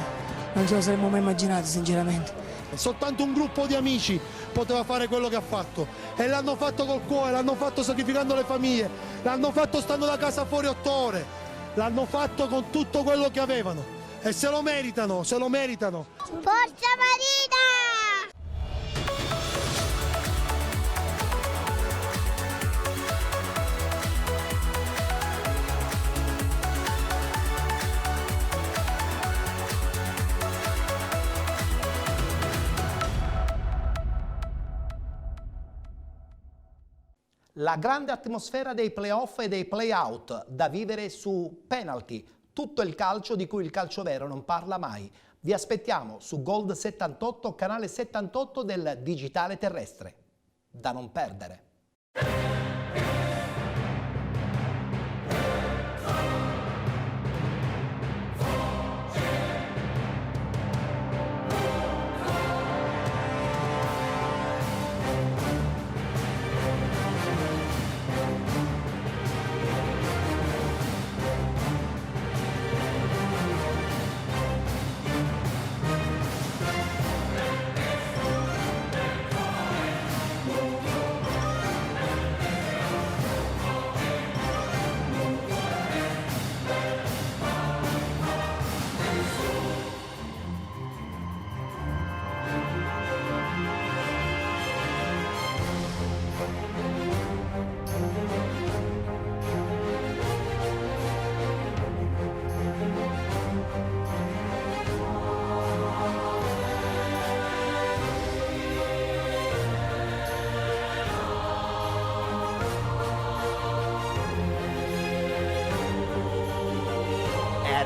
non ce lo saremmo mai immaginati sinceramente. Soltanto un gruppo di amici poteva fare quello che ha fatto e l'hanno fatto col cuore, l'hanno fatto sacrificando le famiglie, l'hanno fatto stando da casa fuori 8 ore. L'hanno fatto con tutto quello che avevano e se lo meritano, se lo meritano. Forza Marina! La grande atmosfera dei play-off e dei play-out da vivere su penalty, tutto il calcio di cui il calcio vero non parla mai. Vi aspettiamo su Gold 78, canale 78 del digitale terrestre. Da non perdere.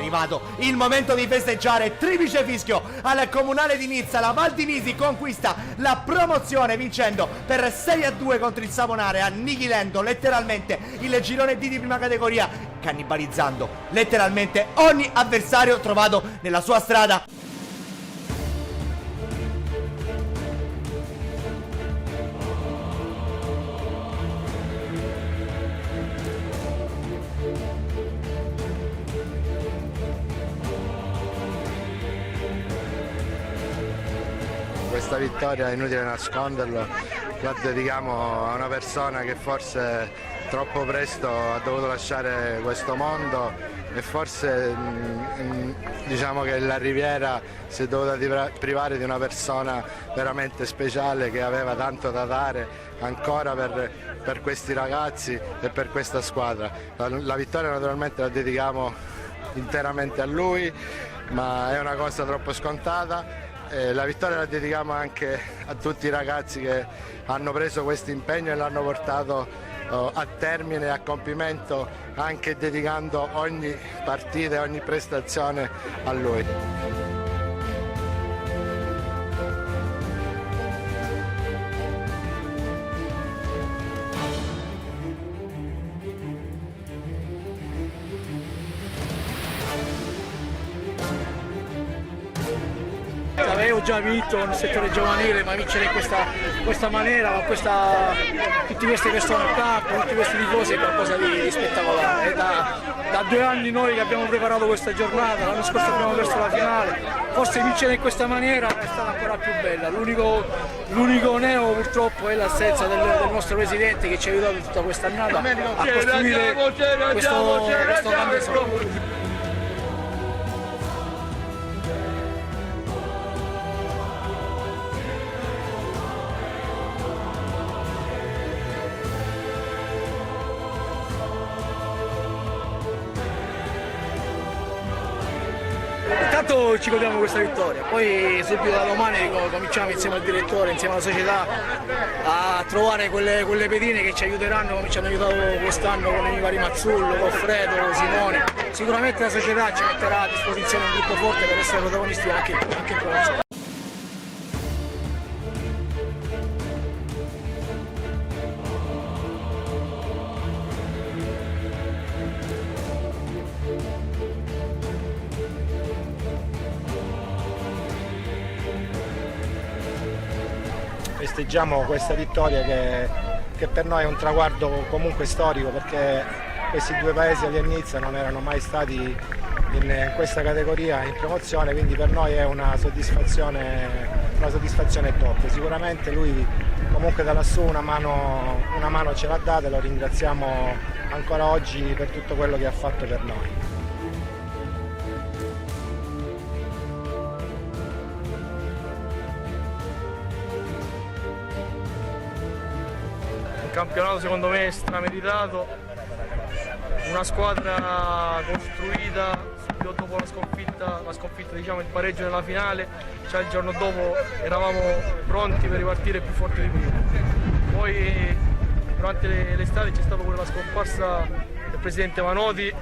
arrivato il momento di festeggiare. Triplice fischio al Comunale di Nizza. La Valdinisi conquista la promozione vincendo per 6-2 contro il Savonare, annichilendo letteralmente il girone D di prima categoria, cannibalizzando letteralmente ogni avversario trovato nella sua strada. Questa vittoria, è inutile nasconderlo, la dedichiamo a una persona che forse troppo presto ha dovuto lasciare questo mondo e forse diciamo che la Riviera si è dovuta privare di una persona veramente speciale che aveva tanto da dare ancora per questi ragazzi e per questa squadra. La vittoria naturalmente la dedichiamo interamente a lui, ma è una cosa troppo scontata. La vittoria la dedichiamo anche a tutti i ragazzi che hanno preso questo impegno e l'hanno portato a termine e a compimento, anche dedicando ogni partita e ogni prestazione a lui. abbiamo già vinto nel settore giovanile, ma vincere in questa maniera, con tutte queste persone al campo, tutti questi tifosi è qualcosa di spettacolare. Da 2 anni noi che abbiamo preparato questa giornata, l'anno scorso abbiamo perso la finale, forse vincere in questa maniera è stata ancora più bella. L'unico neo purtroppo è l'assenza del nostro presidente che ci ha aiutato tutta quest'annata a costruire questo grande sogno. Intanto ci godiamo questa vittoria, poi subito da domani cominciamo insieme al direttore, insieme alla società a trovare quelle pedine che ci aiuteranno come ci hanno aiutato quest'anno con i vari Mazzullo, Goffredo, Simone. Sicuramente la società ci metterà a disposizione un gruppo forte per essere protagonisti anche in corso. Festeggiamo questa vittoria che per noi è un traguardo comunque storico, perché questi 2 paesi all'inizio non erano mai stati in questa categoria in promozione, quindi per noi è una soddisfazione top. Sicuramente lui comunque da lassù una mano ce l'ha data e lo ringraziamo ancora oggi per tutto quello che ha fatto per noi. Un campionato secondo me strameritato, una squadra costruita subito dopo la sconfitta diciamo il pareggio nella finale, cioè il giorno dopo eravamo pronti per ripartire più forti di prima. Poi durante l'estate c'è stata pure la scomparsa del presidente Manotti,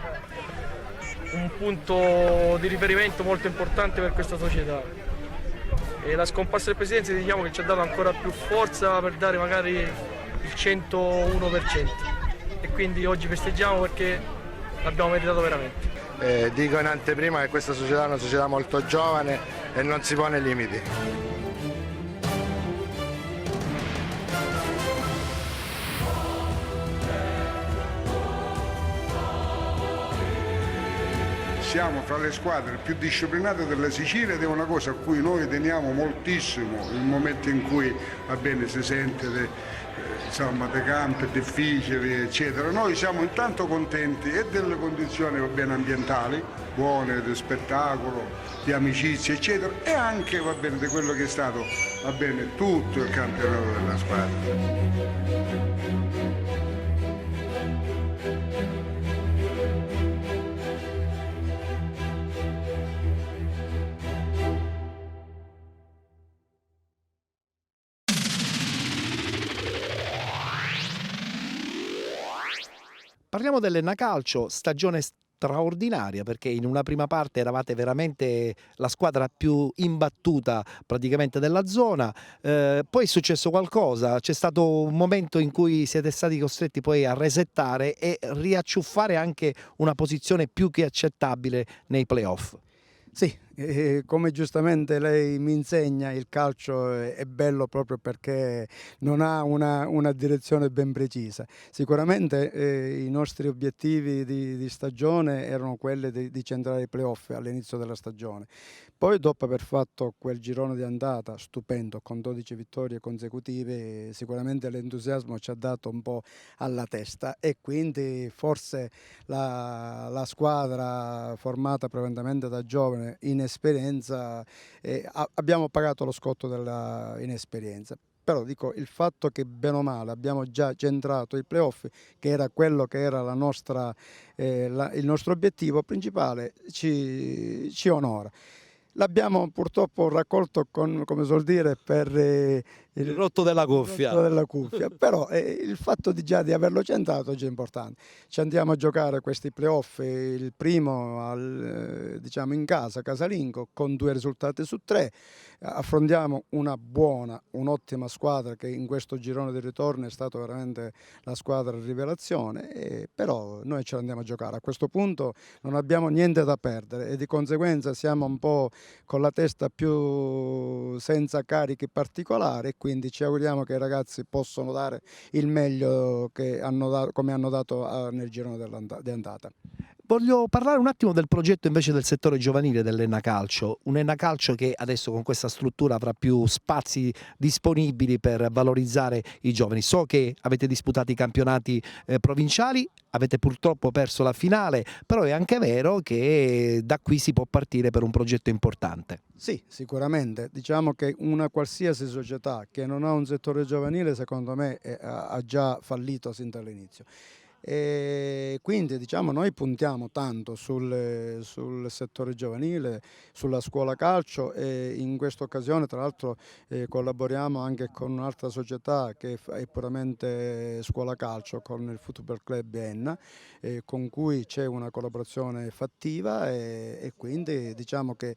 un punto di riferimento molto importante per questa società. E la scomparsa del presidente diciamo che ci ha dato ancora più forza per dare magari il 101%, e quindi oggi festeggiamo perché l'abbiamo meritato veramente. Dico in anteprima che questa società è una società molto giovane e non si pone limiti. Siamo fra le squadre più disciplinate della Sicilia ed è una cosa a cui noi teniamo moltissimo. Il momento in cui si sente dei campi difficili eccetera, noi siamo intanto contenti e delle condizioni ambientali buone, di spettacolo, di amicizia eccetera, e anche di quello che è stato tutto il campionato della squadra. Parliamo dell'Ennacalcio, stagione straordinaria, perché in una prima parte eravate veramente la squadra più imbattuta praticamente della zona, poi è successo qualcosa, c'è stato un momento in cui siete stati costretti poi a resettare e riacciuffare anche una posizione più che accettabile nei playoff. Sì, come giustamente lei mi insegna, il calcio è bello proprio perché non ha una direzione ben precisa. Sicuramente i nostri obiettivi di stagione erano quelli di centrare i playoff all'inizio della stagione. Poi dopo aver fatto quel girone di andata stupendo con 12 vittorie consecutive, sicuramente l'entusiasmo ci ha dato un po' alla testa, e quindi forse la squadra formata prevalentemente da giovani in esperienza, abbiamo pagato lo scotto della inesperienza. Però dico, il fatto che bene o male abbiamo già centrato i playoff, che era quello che era il nostro obiettivo principale, ci onora. L'abbiamo purtroppo raccolto, come suol dire, per Il rotto della cuffia. Però il fatto di già di averlo centrato è già importante. Ci andiamo a giocare questi playoff, il primo diciamo in casa, casalingo, con 2 risultati su 3. Affrontiamo un'ottima squadra che in questo girone di ritorno è stata veramente la squadra rivelazione, però noi ce l'andiamo a giocare. A questo punto non abbiamo niente da perdere e di conseguenza siamo un po' con la testa più senza carichi particolari, e quindi ci auguriamo che i ragazzi possano dare il meglio che come hanno dato nel girone di andata. Voglio parlare un attimo del progetto invece del settore giovanile dell'Enna Calcio, un Enna Calcio che adesso con questa struttura avrà più spazi disponibili per valorizzare i giovani. So che avete disputato i campionati provinciali, avete purtroppo perso la finale, però è anche vero che da qui si può partire per un progetto importante. Sì, sicuramente. Diciamo che una qualsiasi società che non ha un settore giovanile, secondo me, ha già fallito sin dall'inizio. E quindi diciamo noi puntiamo tanto sul settore giovanile, sulla scuola calcio, e in questa occasione tra l'altro collaboriamo anche con un'altra società che è puramente scuola calcio, con il Football Club Enna, con cui c'è una collaborazione fattiva, e quindi diciamo che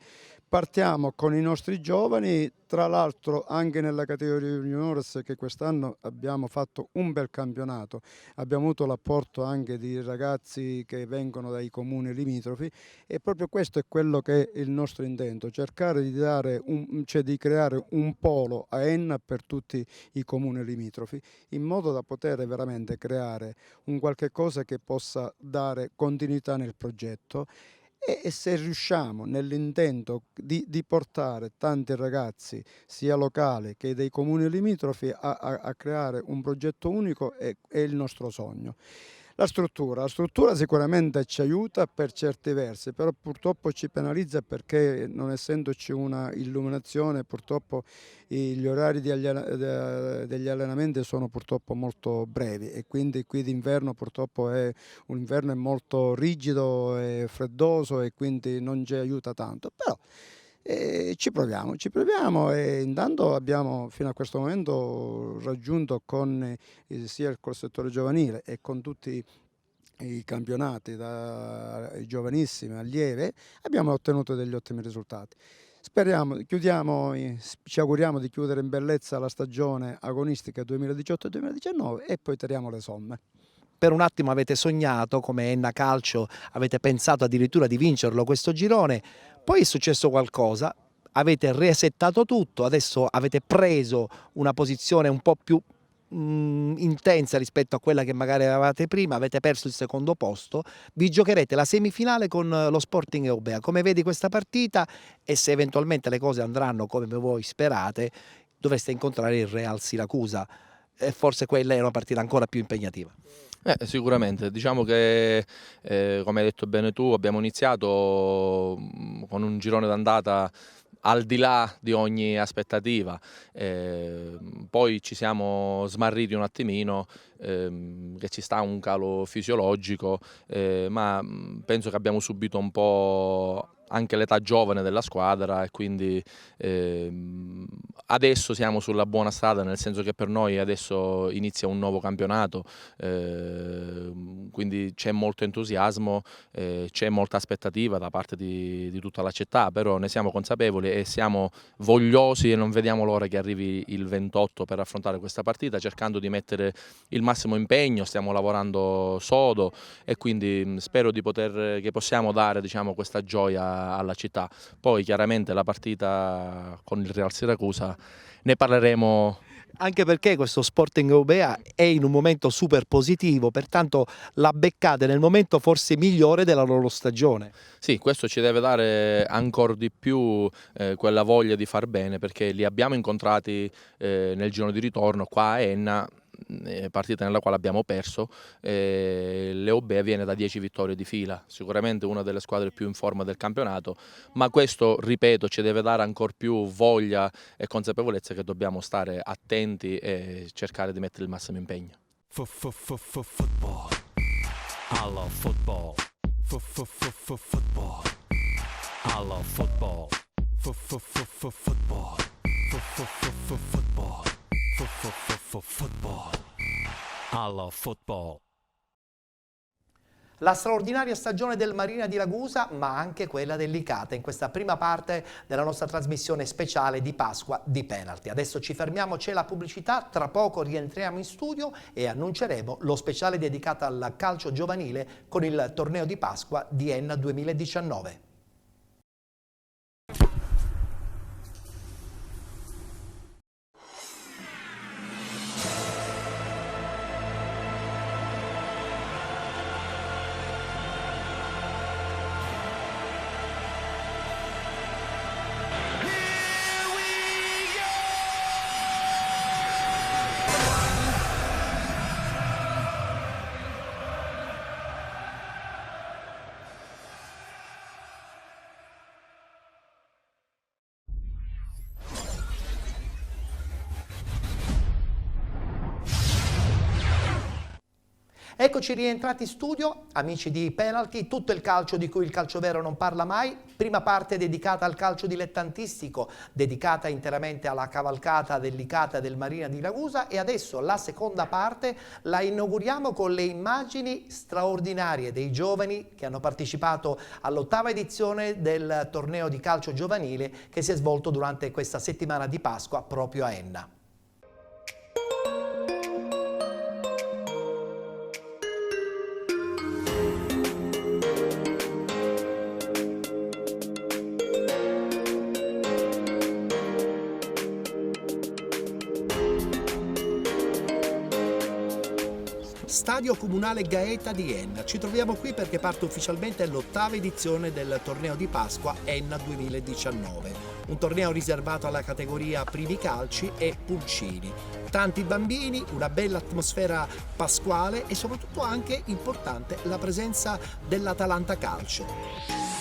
partiamo con i nostri giovani, tra l'altro anche nella categoria juniores, che quest'anno abbiamo fatto un bel campionato, abbiamo avuto l'apporto anche di ragazzi che vengono dai comuni limitrofi, e proprio questo è quello che è il nostro intento, cercare di di creare un polo a Enna per tutti i comuni limitrofi, in modo da poter veramente creare un qualche cosa che possa dare continuità nel progetto. E se riusciamo nell'intento di portare tanti ragazzi sia locali che dei comuni limitrofi a creare un progetto unico, è il nostro sogno. La struttura sicuramente ci aiuta per certi versi, però purtroppo ci penalizza perché non essendoci una illuminazione, purtroppo gli orari degli allenamenti sono purtroppo molto brevi, e quindi qui d'inverno purtroppo un inverno molto rigido e freddoso, e quindi non ci aiuta tanto, però ci proviamo, e intanto abbiamo fino a questo momento raggiunto sia col settore giovanile e con tutti i campionati dai giovanissimi allieve, abbiamo ottenuto degli ottimi risultati. Ci auguriamo di chiudere in bellezza la stagione agonistica 2018-2019 e poi tiriamo le somme. Per un attimo avete sognato come Enna Calcio, avete pensato addirittura di vincerlo questo girone, poi è successo qualcosa, avete resettato tutto, adesso avete preso una posizione un po' più intensa rispetto a quella che magari avevate prima, avete perso il secondo posto, vi giocherete la semifinale con lo Sporting Eubea. Come vedi questa partita, e se eventualmente le cose andranno come voi sperate, dovreste incontrare il Real Siracusa, e forse quella è una partita ancora più impegnativa. Sicuramente, diciamo che come hai detto bene tu, abbiamo iniziato con un girone d'andata al di là di ogni aspettativa, poi ci siamo smarriti un attimino, che ci sta un calo fisiologico, ma penso che abbiamo subito un po' anche l'età giovane della squadra, e quindi adesso siamo sulla buona strada, nel senso che per noi adesso inizia un nuovo campionato, quindi c'è molto entusiasmo, c'è molta aspettativa da parte di tutta la città, però ne siamo consapevoli e siamo vogliosi e non vediamo l'ora che arrivi il 28 per affrontare questa partita, cercando di mettere il massimo impegno. Stiamo lavorando sodo, e quindi spero che possiamo dare, diciamo, questa gioia alla città. Poi chiaramente la partita con il Real Siracusa ne parleremo, anche perché questo Sporting Eubea è in un momento super positivo, pertanto la beccate nel momento forse migliore della loro stagione. Sì, questo ci deve dare ancora di più quella voglia di far bene, perché li abbiamo incontrati nel girone di ritorno qua a Enna, partita nella quale abbiamo perso. L'Eubea viene da 10 vittorie di fila, sicuramente una delle squadre più in forma del campionato, ma questo, ripeto, ci deve dare ancora più voglia e consapevolezza che dobbiamo stare attenti e cercare di mettere il massimo impegno. Football. I love football. Football. I love football. Football. Football. Football. I love football. La straordinaria stagione del Marina di Ragusa, ma anche quella del Licata, in questa prima parte della nostra trasmissione speciale di Pasqua di Penalty. Adesso ci fermiamo, c'è la pubblicità, tra poco rientriamo in studio e annunceremo lo speciale dedicato al calcio giovanile con il torneo di Pasqua di Enna 2019. Eccoci rientrati in studio, amici di Penalty, tutto il calcio di cui il calcio vero non parla mai. Prima parte dedicata al calcio dilettantistico, dedicata interamente alla cavalcata del Licata del Marina di Ragusa, e adesso la seconda parte la inauguriamo con le immagini straordinarie dei giovani che hanno partecipato all'8ª edizione del torneo di calcio giovanile che si è svolto durante questa settimana di Pasqua proprio a Enna. Stadio Comunale Gaeta di Enna. Ci troviamo qui perché parte ufficialmente l'8ª edizione del torneo di Pasqua Enna 2019, un torneo riservato alla categoria primi calci e pulcini. Tanti bambini, una bella atmosfera pasquale e soprattutto anche importante la presenza dell'Atalanta Calcio.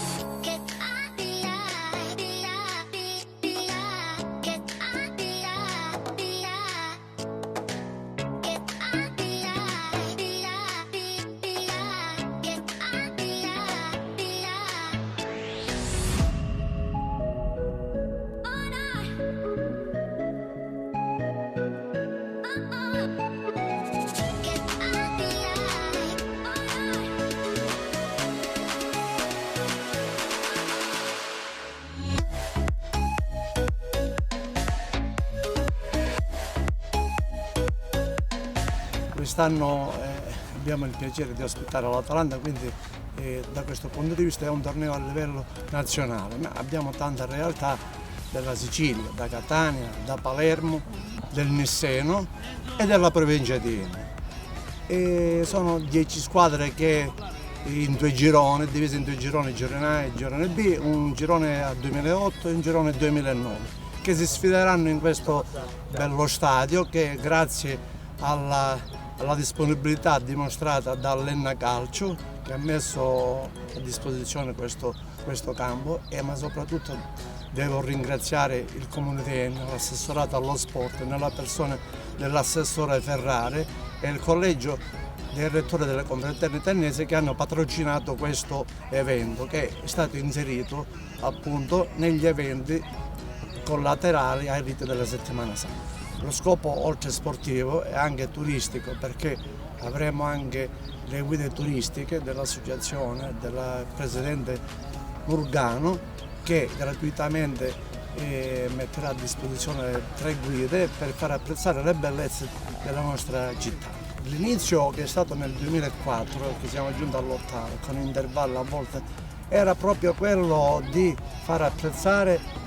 Quest'anno abbiamo il piacere di ospitare l'Atalanta, quindi da questo punto di vista è un torneo a livello nazionale, ma abbiamo tante realtà della Sicilia, da Catania, da Palermo, del Nisseno e della provincia di Enna. E sono 10 squadre che in 2 gironi, divise in 2 gironi, girone A e girone B, un girone a 2008 e un girone 2009, che si sfideranno in questo bello stadio che grazie alla disponibilità dimostrata dall'Enna Calcio, che ha messo a disposizione questo campo, ma soprattutto devo ringraziare il Comune di Enna, l'assessorato allo sport, nella persona dell'assessore Ferrari e il collegio dei rettori delle confraternite ennesi che hanno patrocinato questo evento, che è stato inserito appunto negli eventi collaterali ai riti della Settimana Santa. Lo scopo oltre sportivo è anche turistico, perché avremo anche le guide turistiche dell'associazione del presidente Murgano, che gratuitamente metterà a disposizione 3 guide per far apprezzare le bellezze della nostra città. L'inizio, che è stato nel 2004, che siamo giunti all'8º, con intervallo a volte, era proprio quello di far apprezzare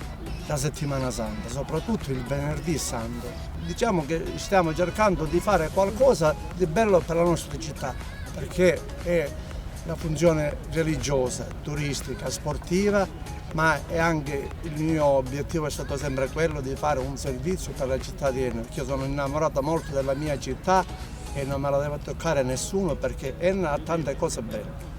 la Settimana Santa, soprattutto il Venerdì Santo. Diciamo che stiamo cercando di fare qualcosa di bello per la nostra città, perché è una funzione religiosa, turistica, sportiva, ma è anche il mio obiettivo è stato sempre quello di fare un servizio per la città di Enna, perché io sono innamorato molto della mia città e non me la deve toccare nessuno, perché Enna ha tante cose belle.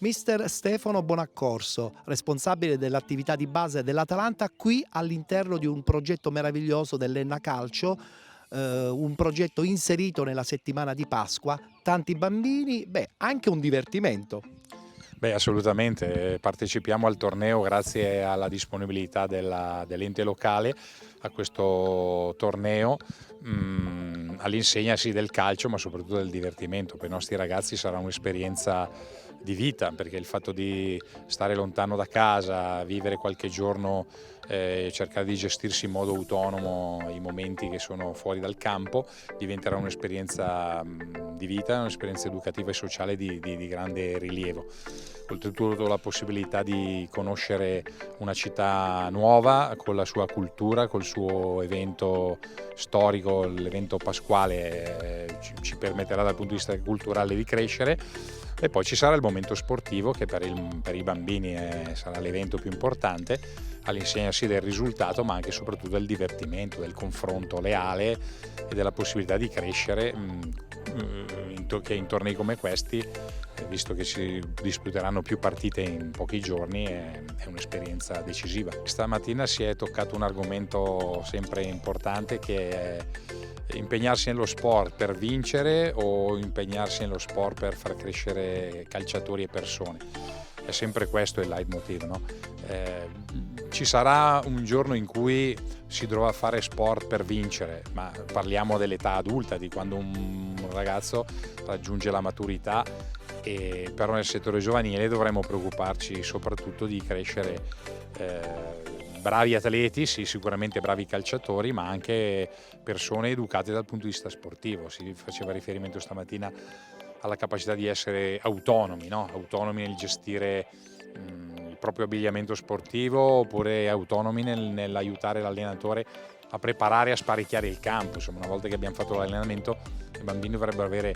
Mister Stefano Bonaccorso, responsabile dell'attività di base dell'Atalanta, qui all'interno di un progetto meraviglioso dell'Enna Calcio, un progetto inserito nella settimana di Pasqua, tanti bambini, anche un divertimento. Assolutamente, partecipiamo al torneo grazie alla disponibilità dell'ente locale a questo torneo, all'insegna sì del calcio ma soprattutto del divertimento. Per i nostri ragazzi sarà un'esperienza di vita, perché il fatto di stare lontano da casa, vivere qualche giorno, cercare di gestirsi in modo autonomo i momenti che sono fuori dal campo, diventerà un'esperienza di vita, un'esperienza educativa e sociale di grande rilievo. Oltretutto la possibilità di conoscere una città nuova con la sua cultura, col suo evento storico, l'evento pasquale ci permetterà dal punto di vista culturale di crescere. E poi ci sarà il momento sportivo che per i bambini sarà l'evento più importante, all'insegna sì del risultato ma anche e soprattutto del divertimento, del confronto leale e della possibilità di crescere, che in tornei come questi, visto che si disputeranno più partite in pochi giorni, è un'esperienza decisiva. Stamattina si è toccato un argomento sempre importante, che è impegnarsi nello sport per vincere o impegnarsi nello sport per far crescere calciatori e persone. È sempre questo il leitmotiv, no? Ci sarà un giorno in cui si dovrà fare sport per vincere, ma parliamo dell'età adulta, di quando un ragazzo raggiunge la maturità, e però nel settore giovanile dovremmo preoccuparci soprattutto di crescere bravi atleti, sì, sicuramente bravi calciatori, ma anche persone educate dal punto di vista sportivo. Si faceva riferimento stamattina alla capacità di essere autonomi, no? Autonomi nel gestire il proprio abbigliamento sportivo, oppure autonomi nell'aiutare l'allenatore a preparare e a sparecchiare il campo. Insomma, una volta che abbiamo fatto l'allenamento, i bambini dovrebbero avere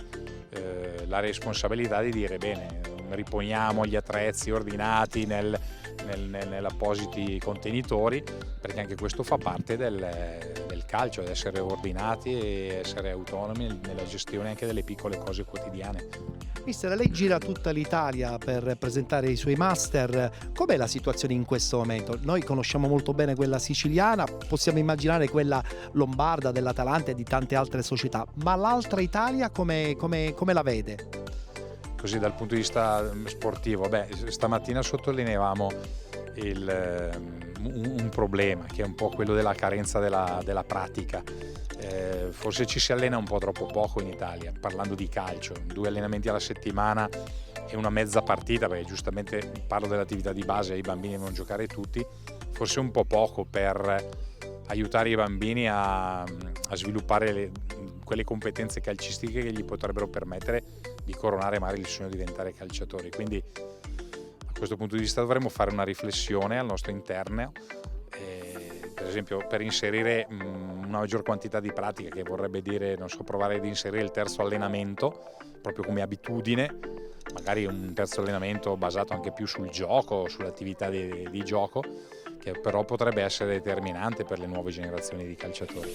la responsabilità di dire: bene, riponiamo gli attrezzi ordinati nell'appositi contenitori, perché anche questo fa parte del calcio, ad essere ordinati e essere autonomi nella gestione anche delle piccole cose quotidiane. Mister, lei gira tutta l'Italia per presentare i suoi master. Com'è la situazione in questo momento? Noi conosciamo molto bene quella siciliana, possiamo immaginare quella lombarda dell'Atalanta e di tante altre società, ma l'altra Italia come la vede? Così dal punto di vista sportivo, stamattina sottolineavamo un problema, che è un po' quello della carenza della pratica. Forse ci si allena un po' troppo poco in Italia, parlando di calcio, 2 allenamenti alla settimana e una mezza partita, perché giustamente parlo dell'attività di base, i bambini devono giocare tutti, forse un po' poco per aiutare i bambini a sviluppare quelle competenze calcistiche che gli potrebbero permettere di coronare magari il sogno di diventare calciatori. Quindi a questo punto di vista dovremmo fare una riflessione al nostro interno, per esempio per inserire una maggior quantità di pratica, che vorrebbe dire, non so, provare ad inserire il terzo allenamento proprio come abitudine, magari un terzo allenamento basato anche più sul gioco, sull'attività di gioco, che però potrebbe essere determinante per le nuove generazioni di calciatori.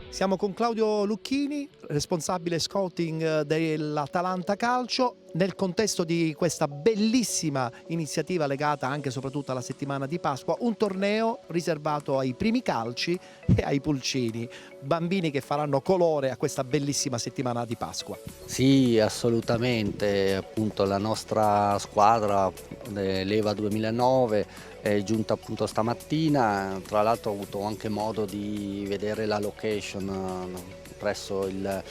Siamo con Claudio Lucchini, responsabile scouting dell'Atalanta Calcio, nel contesto di questa bellissima iniziativa legata anche e soprattutto alla settimana di Pasqua, un torneo riservato ai primi calci e ai pulcini, bambini che faranno colore a questa bellissima settimana di Pasqua. Sì, assolutamente, appunto la nostra squadra Leva 2009 è giunta appunto stamattina, tra l'altro ho avuto anche modo di vedere la location presso il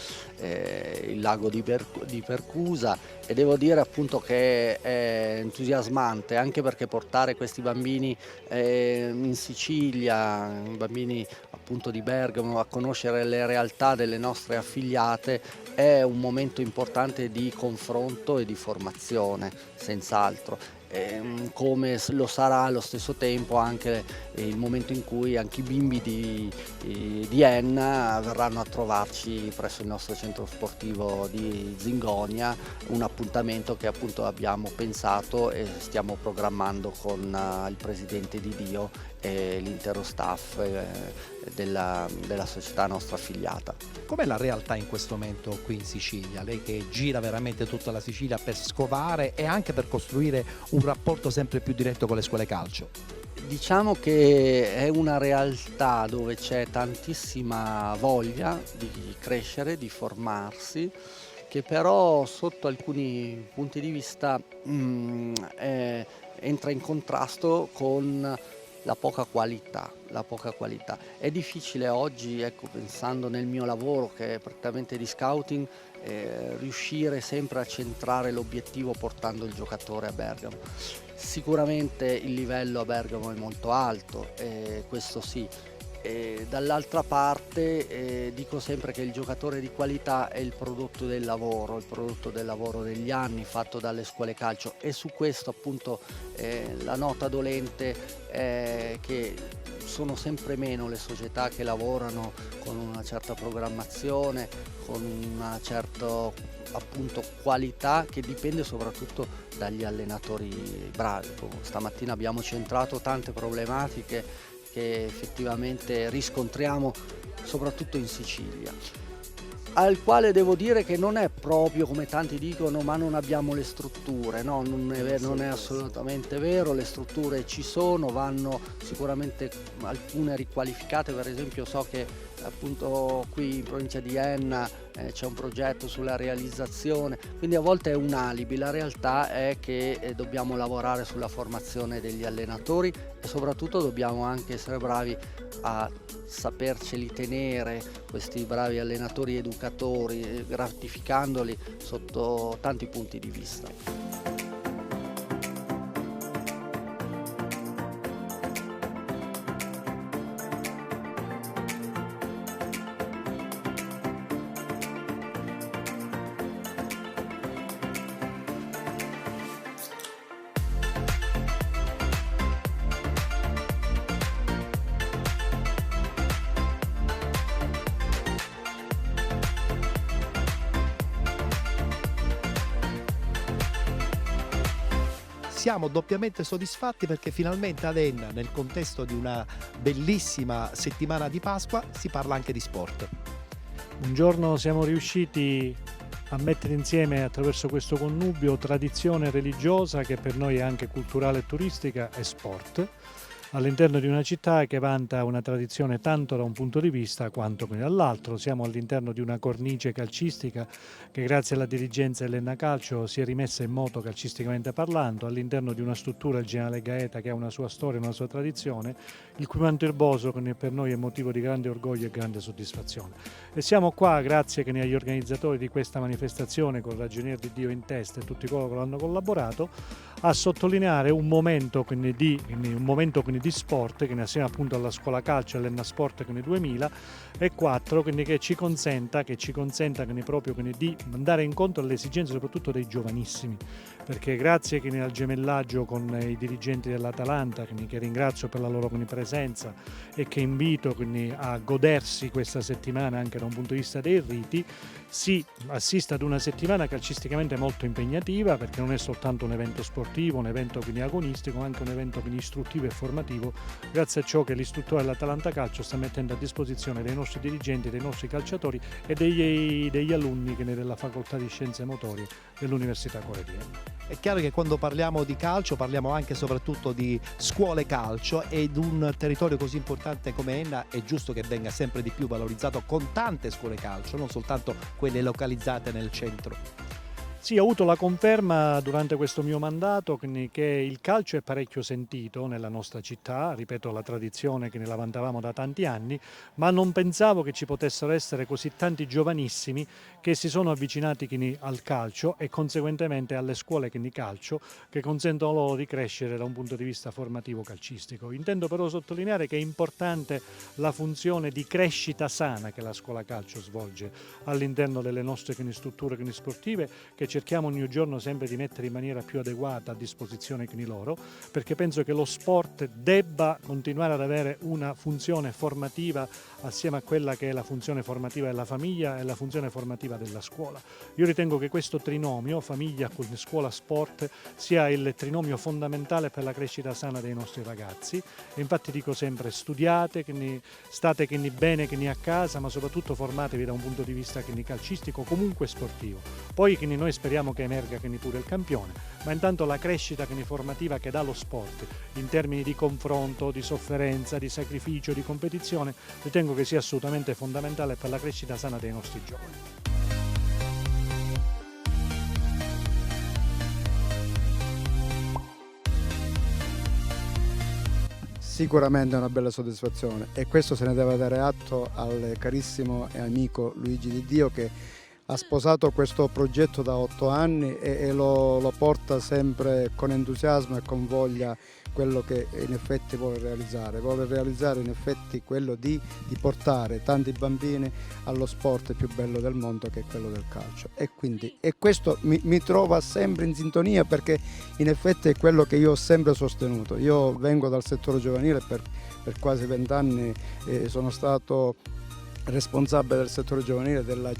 lago di Percusa, e devo dire appunto che è entusiasmante, anche perché portare questi bambini in Sicilia, bambini appunto di Bergamo, a conoscere le realtà delle nostre affiliate è un momento importante di confronto e di formazione, senz'altro. come lo sarà allo stesso tempo anche il momento in cui anche i bimbi di Enna verranno a trovarci presso il nostro centro sportivo di Zingonia, un appuntamento che appunto abbiamo pensato e stiamo programmando con il presidente di Dio e l'intero staff della società nostra affiliata. Com'è la realtà in questo momento qui in Sicilia? Lei che gira veramente tutta la Sicilia per scovare e anche per costruire un rapporto sempre più diretto con le scuole calcio. Diciamo che è una realtà dove c'è tantissima voglia di crescere, di formarsi, che però sotto alcuni punti di vista entra in contrasto con la poca qualità. È difficile oggi, ecco, pensando nel mio lavoro che è prettamente di scouting, riuscire sempre a centrare l'obiettivo portando il giocatore a Bergamo. Sicuramente il livello a Bergamo è molto alto, questo sì. Dall'altra parte dico sempre che il giocatore di qualità è il prodotto del lavoro degli anni fatto dalle scuole calcio, e su questo appunto la nota dolente è che sono sempre meno le società che lavorano con una certa programmazione, con una certa appunto qualità che dipende soprattutto dagli allenatori bravi. Stamattina abbiamo centrato tante problematiche che effettivamente riscontriamo soprattutto in Sicilia, al quale devo dire che non è proprio come tanti dicono ma non abbiamo le strutture, no, non è assolutamente vero, le strutture ci sono, vanno sicuramente alcune riqualificate. Per esempio so che appunto qui in provincia di Enna c'è un progetto sulla realizzazione, quindi a volte è un alibi, la realtà è che dobbiamo lavorare sulla formazione degli allenatori e soprattutto dobbiamo anche essere bravi a saperceli tenere questi bravi allenatori e educatori, gratificandoli sotto tanti punti di vista. Siamo doppiamente soddisfatti perché finalmente ad Enna, nel contesto di una bellissima settimana di Pasqua, si parla anche di sport. Un giorno siamo riusciti a mettere insieme, attraverso questo connubio, tradizione religiosa che per noi è anche culturale e turistica, e sport, all'interno di una città che vanta una tradizione tanto da un punto di vista quanto dall'altro. Siamo all'interno di una cornice calcistica che grazie alla dirigenza dell'Enna Calcio si è rimessa in moto calcisticamente parlando, all'interno di una struttura, il Generale Gaeta, che ha una sua storia, una sua tradizione, il cui manto erboso che per noi è motivo di grande orgoglio e grande soddisfazione. E siamo qua grazie agli organizzatori di questa manifestazione, con Ragionier di Dio in testa e tutti coloro che l'hanno collaborato, a sottolineare un momento di sport che assieme appunto alla scuola calcio, all'Enna Sport 2004, che ci consenta proprio di andare incontro alle esigenze soprattutto dei giovanissimi, perché grazie al gemellaggio con i dirigenti dell'Atalanta, che ringrazio per la loro presenza e che invito a godersi questa settimana anche da un punto di vista dei riti, si assiste ad una settimana calcisticamente molto impegnativa, perché non è soltanto un evento sportivo, un evento agonistico, ma anche un evento istruttivo e formativo, grazie a ciò che l'istruttore dell'Atalanta Calcio sta mettendo a disposizione dei nostri dirigenti, dei nostri calciatori e degli alunni della facoltà di scienze motorie dell'Università Cuore di Enna. È chiaro che quando parliamo di calcio parliamo anche e soprattutto di scuole calcio, ed un territorio così importante come Enna è giusto che venga sempre di più valorizzato con tante scuole calcio, non soltanto quelle localizzate nel centro. Sì, ho avuto la conferma durante questo mio mandato che il calcio è parecchio sentito nella nostra città, ripeto, la tradizione che ne la vantavamo da tanti anni, ma non pensavo che ci potessero essere così tanti giovanissimi che si sono avvicinati al calcio e conseguentemente alle scuole di calcio, che consentono loro di crescere da un punto di vista formativo calcistico. Intendo però sottolineare che è importante la funzione di crescita sana che la scuola calcio svolge all'interno delle nostre strutture sportive, che cerchiamo ogni giorno sempre di mettere in maniera più adeguata a disposizione di loro, perché penso che lo sport debba continuare ad avere una funzione formativa assieme a quella che è la funzione formativa della famiglia e la funzione formativa della scuola. Io ritengo che questo trinomio, famiglia, scuola, sport, sia il trinomio fondamentale per la crescita sana dei nostri ragazzi. E infatti dico sempre: studiate, state bene a casa, ma soprattutto formatevi da un punto di vista calcistico, comunque sportivo. Poi noi speriamo che emerga pure il campione, ma intanto la crescita formativa che dà lo sport in termini di confronto, di sofferenza, di sacrificio, di competizione, ritengo che sia assolutamente fondamentale per la crescita sana dei nostri giovani. Sicuramente è una bella soddisfazione, e questo se ne deve dare atto al carissimo e amico Luigi Di Dio, che ha sposato questo progetto da 8 anni e lo porta sempre con entusiasmo e con voglia quello che in effetti vuole realizzare in effetti quello di portare tanti bambini allo sport più bello del mondo, che è quello del calcio. E questo mi trova sempre in sintonia, perché in effetti è quello che io ho sempre sostenuto. Io vengo dal settore giovanile, per quasi 20 anni sono stato responsabile del settore giovanile della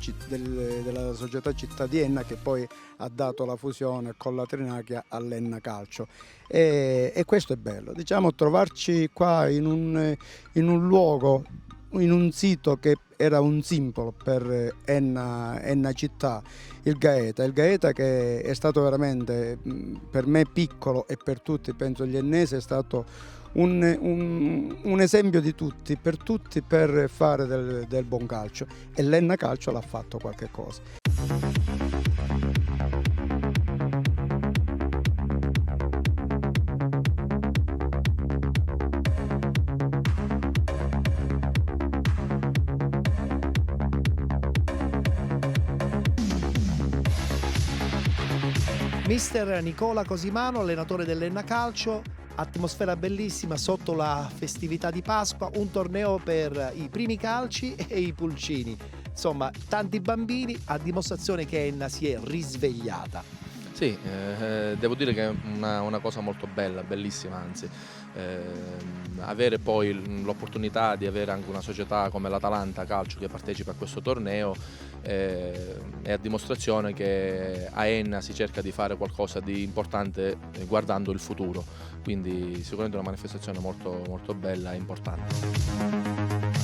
società Città di Enna, che poi ha dato la fusione con la Trinacria all'Enna Calcio, e questo è bello, trovarci qua in un luogo, in un sito che era un simbolo per Enna città, il Gaeta che è stato veramente, per me piccolo e per tutti, penso gli ennesi, è stato un esempio di tutti per fare del buon calcio, e l'Enna Calcio l'ha fatto qualche cosa. Mister Nicola Cosimano, allenatore dell'Enna Calcio. Atmosfera bellissima sotto la festività di Pasqua, un torneo per i primi calci e i pulcini. Insomma, tanti bambini, a dimostrazione che Enna si è risvegliata. Sì, devo dire che è una cosa molto bella, bellissima anzi. Avere poi l'opportunità di avere anche una società come l'Atalanta Calcio che partecipa a questo torneo è a dimostrazione che a Enna si cerca di fare qualcosa di importante guardando il futuro, quindi sicuramente una manifestazione molto, molto bella e importante.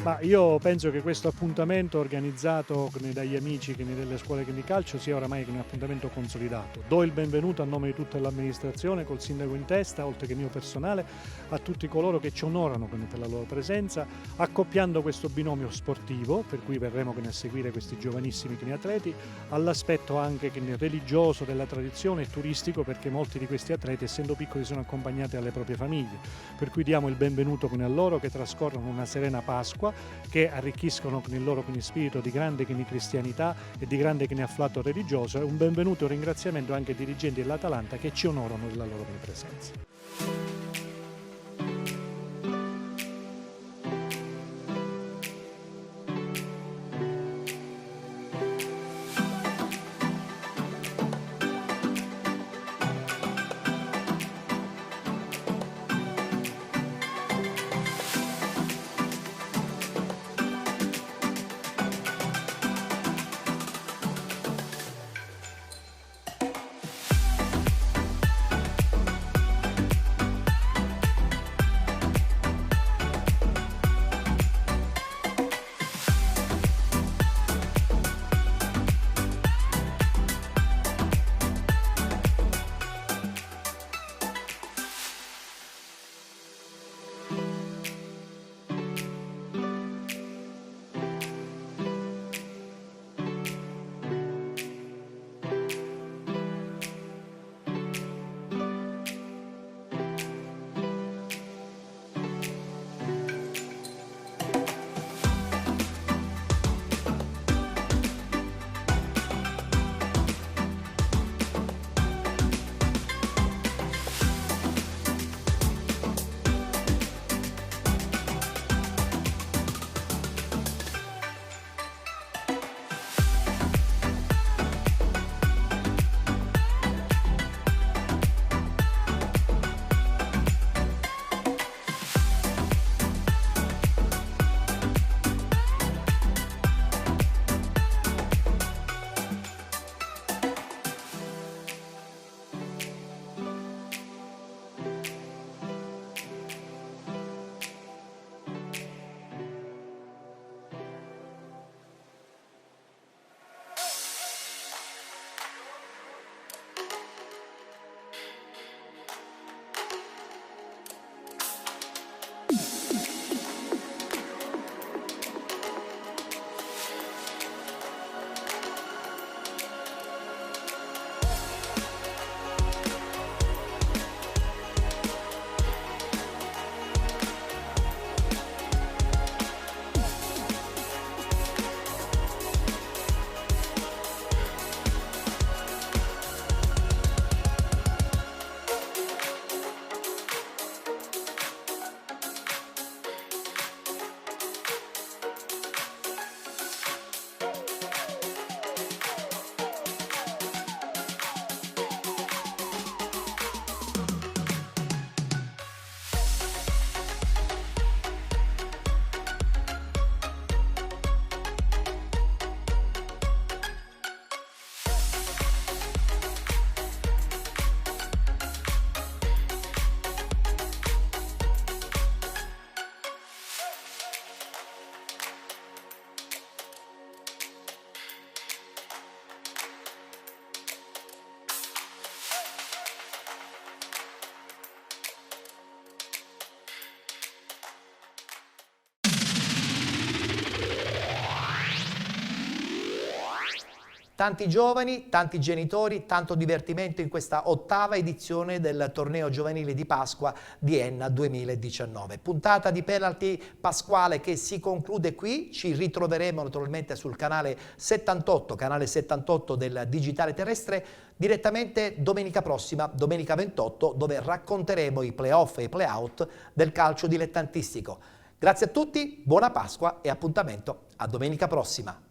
Ma io penso che questo appuntamento organizzato dagli amici delle scuole di calcio sia oramai un appuntamento consolidato. Do il benvenuto a nome di tutta l'amministrazione, col sindaco in testa, oltre che mio personale, a tutti coloro che ci onorano per la loro presenza, accoppiando questo binomio sportivo, per cui verremo a seguire questi giovanissimi atleti, all'aspetto anche religioso della tradizione e turistico, perché molti di questi atleti, essendo piccoli, sono accompagnati alle proprie famiglie. Per cui diamo il benvenuto a loro, che trascorrono una serena Pasqua, che arricchiscono con il loro spirito di grande cristianità e di grande afflato religioso, e un benvenuto e un ringraziamento anche ai dirigenti dell'Atalanta che ci onorano della loro presenza. Tanti giovani, tanti genitori, tanto divertimento in questa 8ª edizione del torneo giovanile di Pasqua di Enna 2019. Puntata di penalty pasquale che si conclude qui, ci ritroveremo naturalmente sul canale 78 del Digitale Terrestre, direttamente domenica prossima, domenica 28, dove racconteremo i play-off e i play-out del calcio dilettantistico. Grazie a tutti, buona Pasqua e appuntamento a domenica prossima.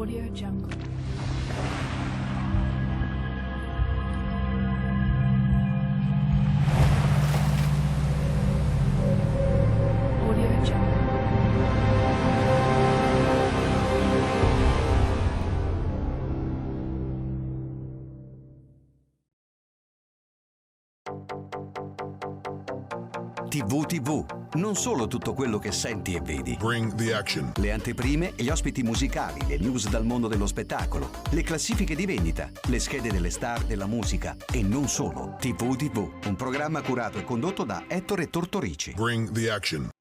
Audio Jungle. Audio Jungle. TV, non solo tutto quello che senti e vedi. Bring the action. Le anteprime e gli ospiti musicali, le news dal mondo dello spettacolo, le classifiche di vendita, le schede delle star della musica e non solo. TV, un programma curato e condotto da Ettore Tortorici. Bring the action.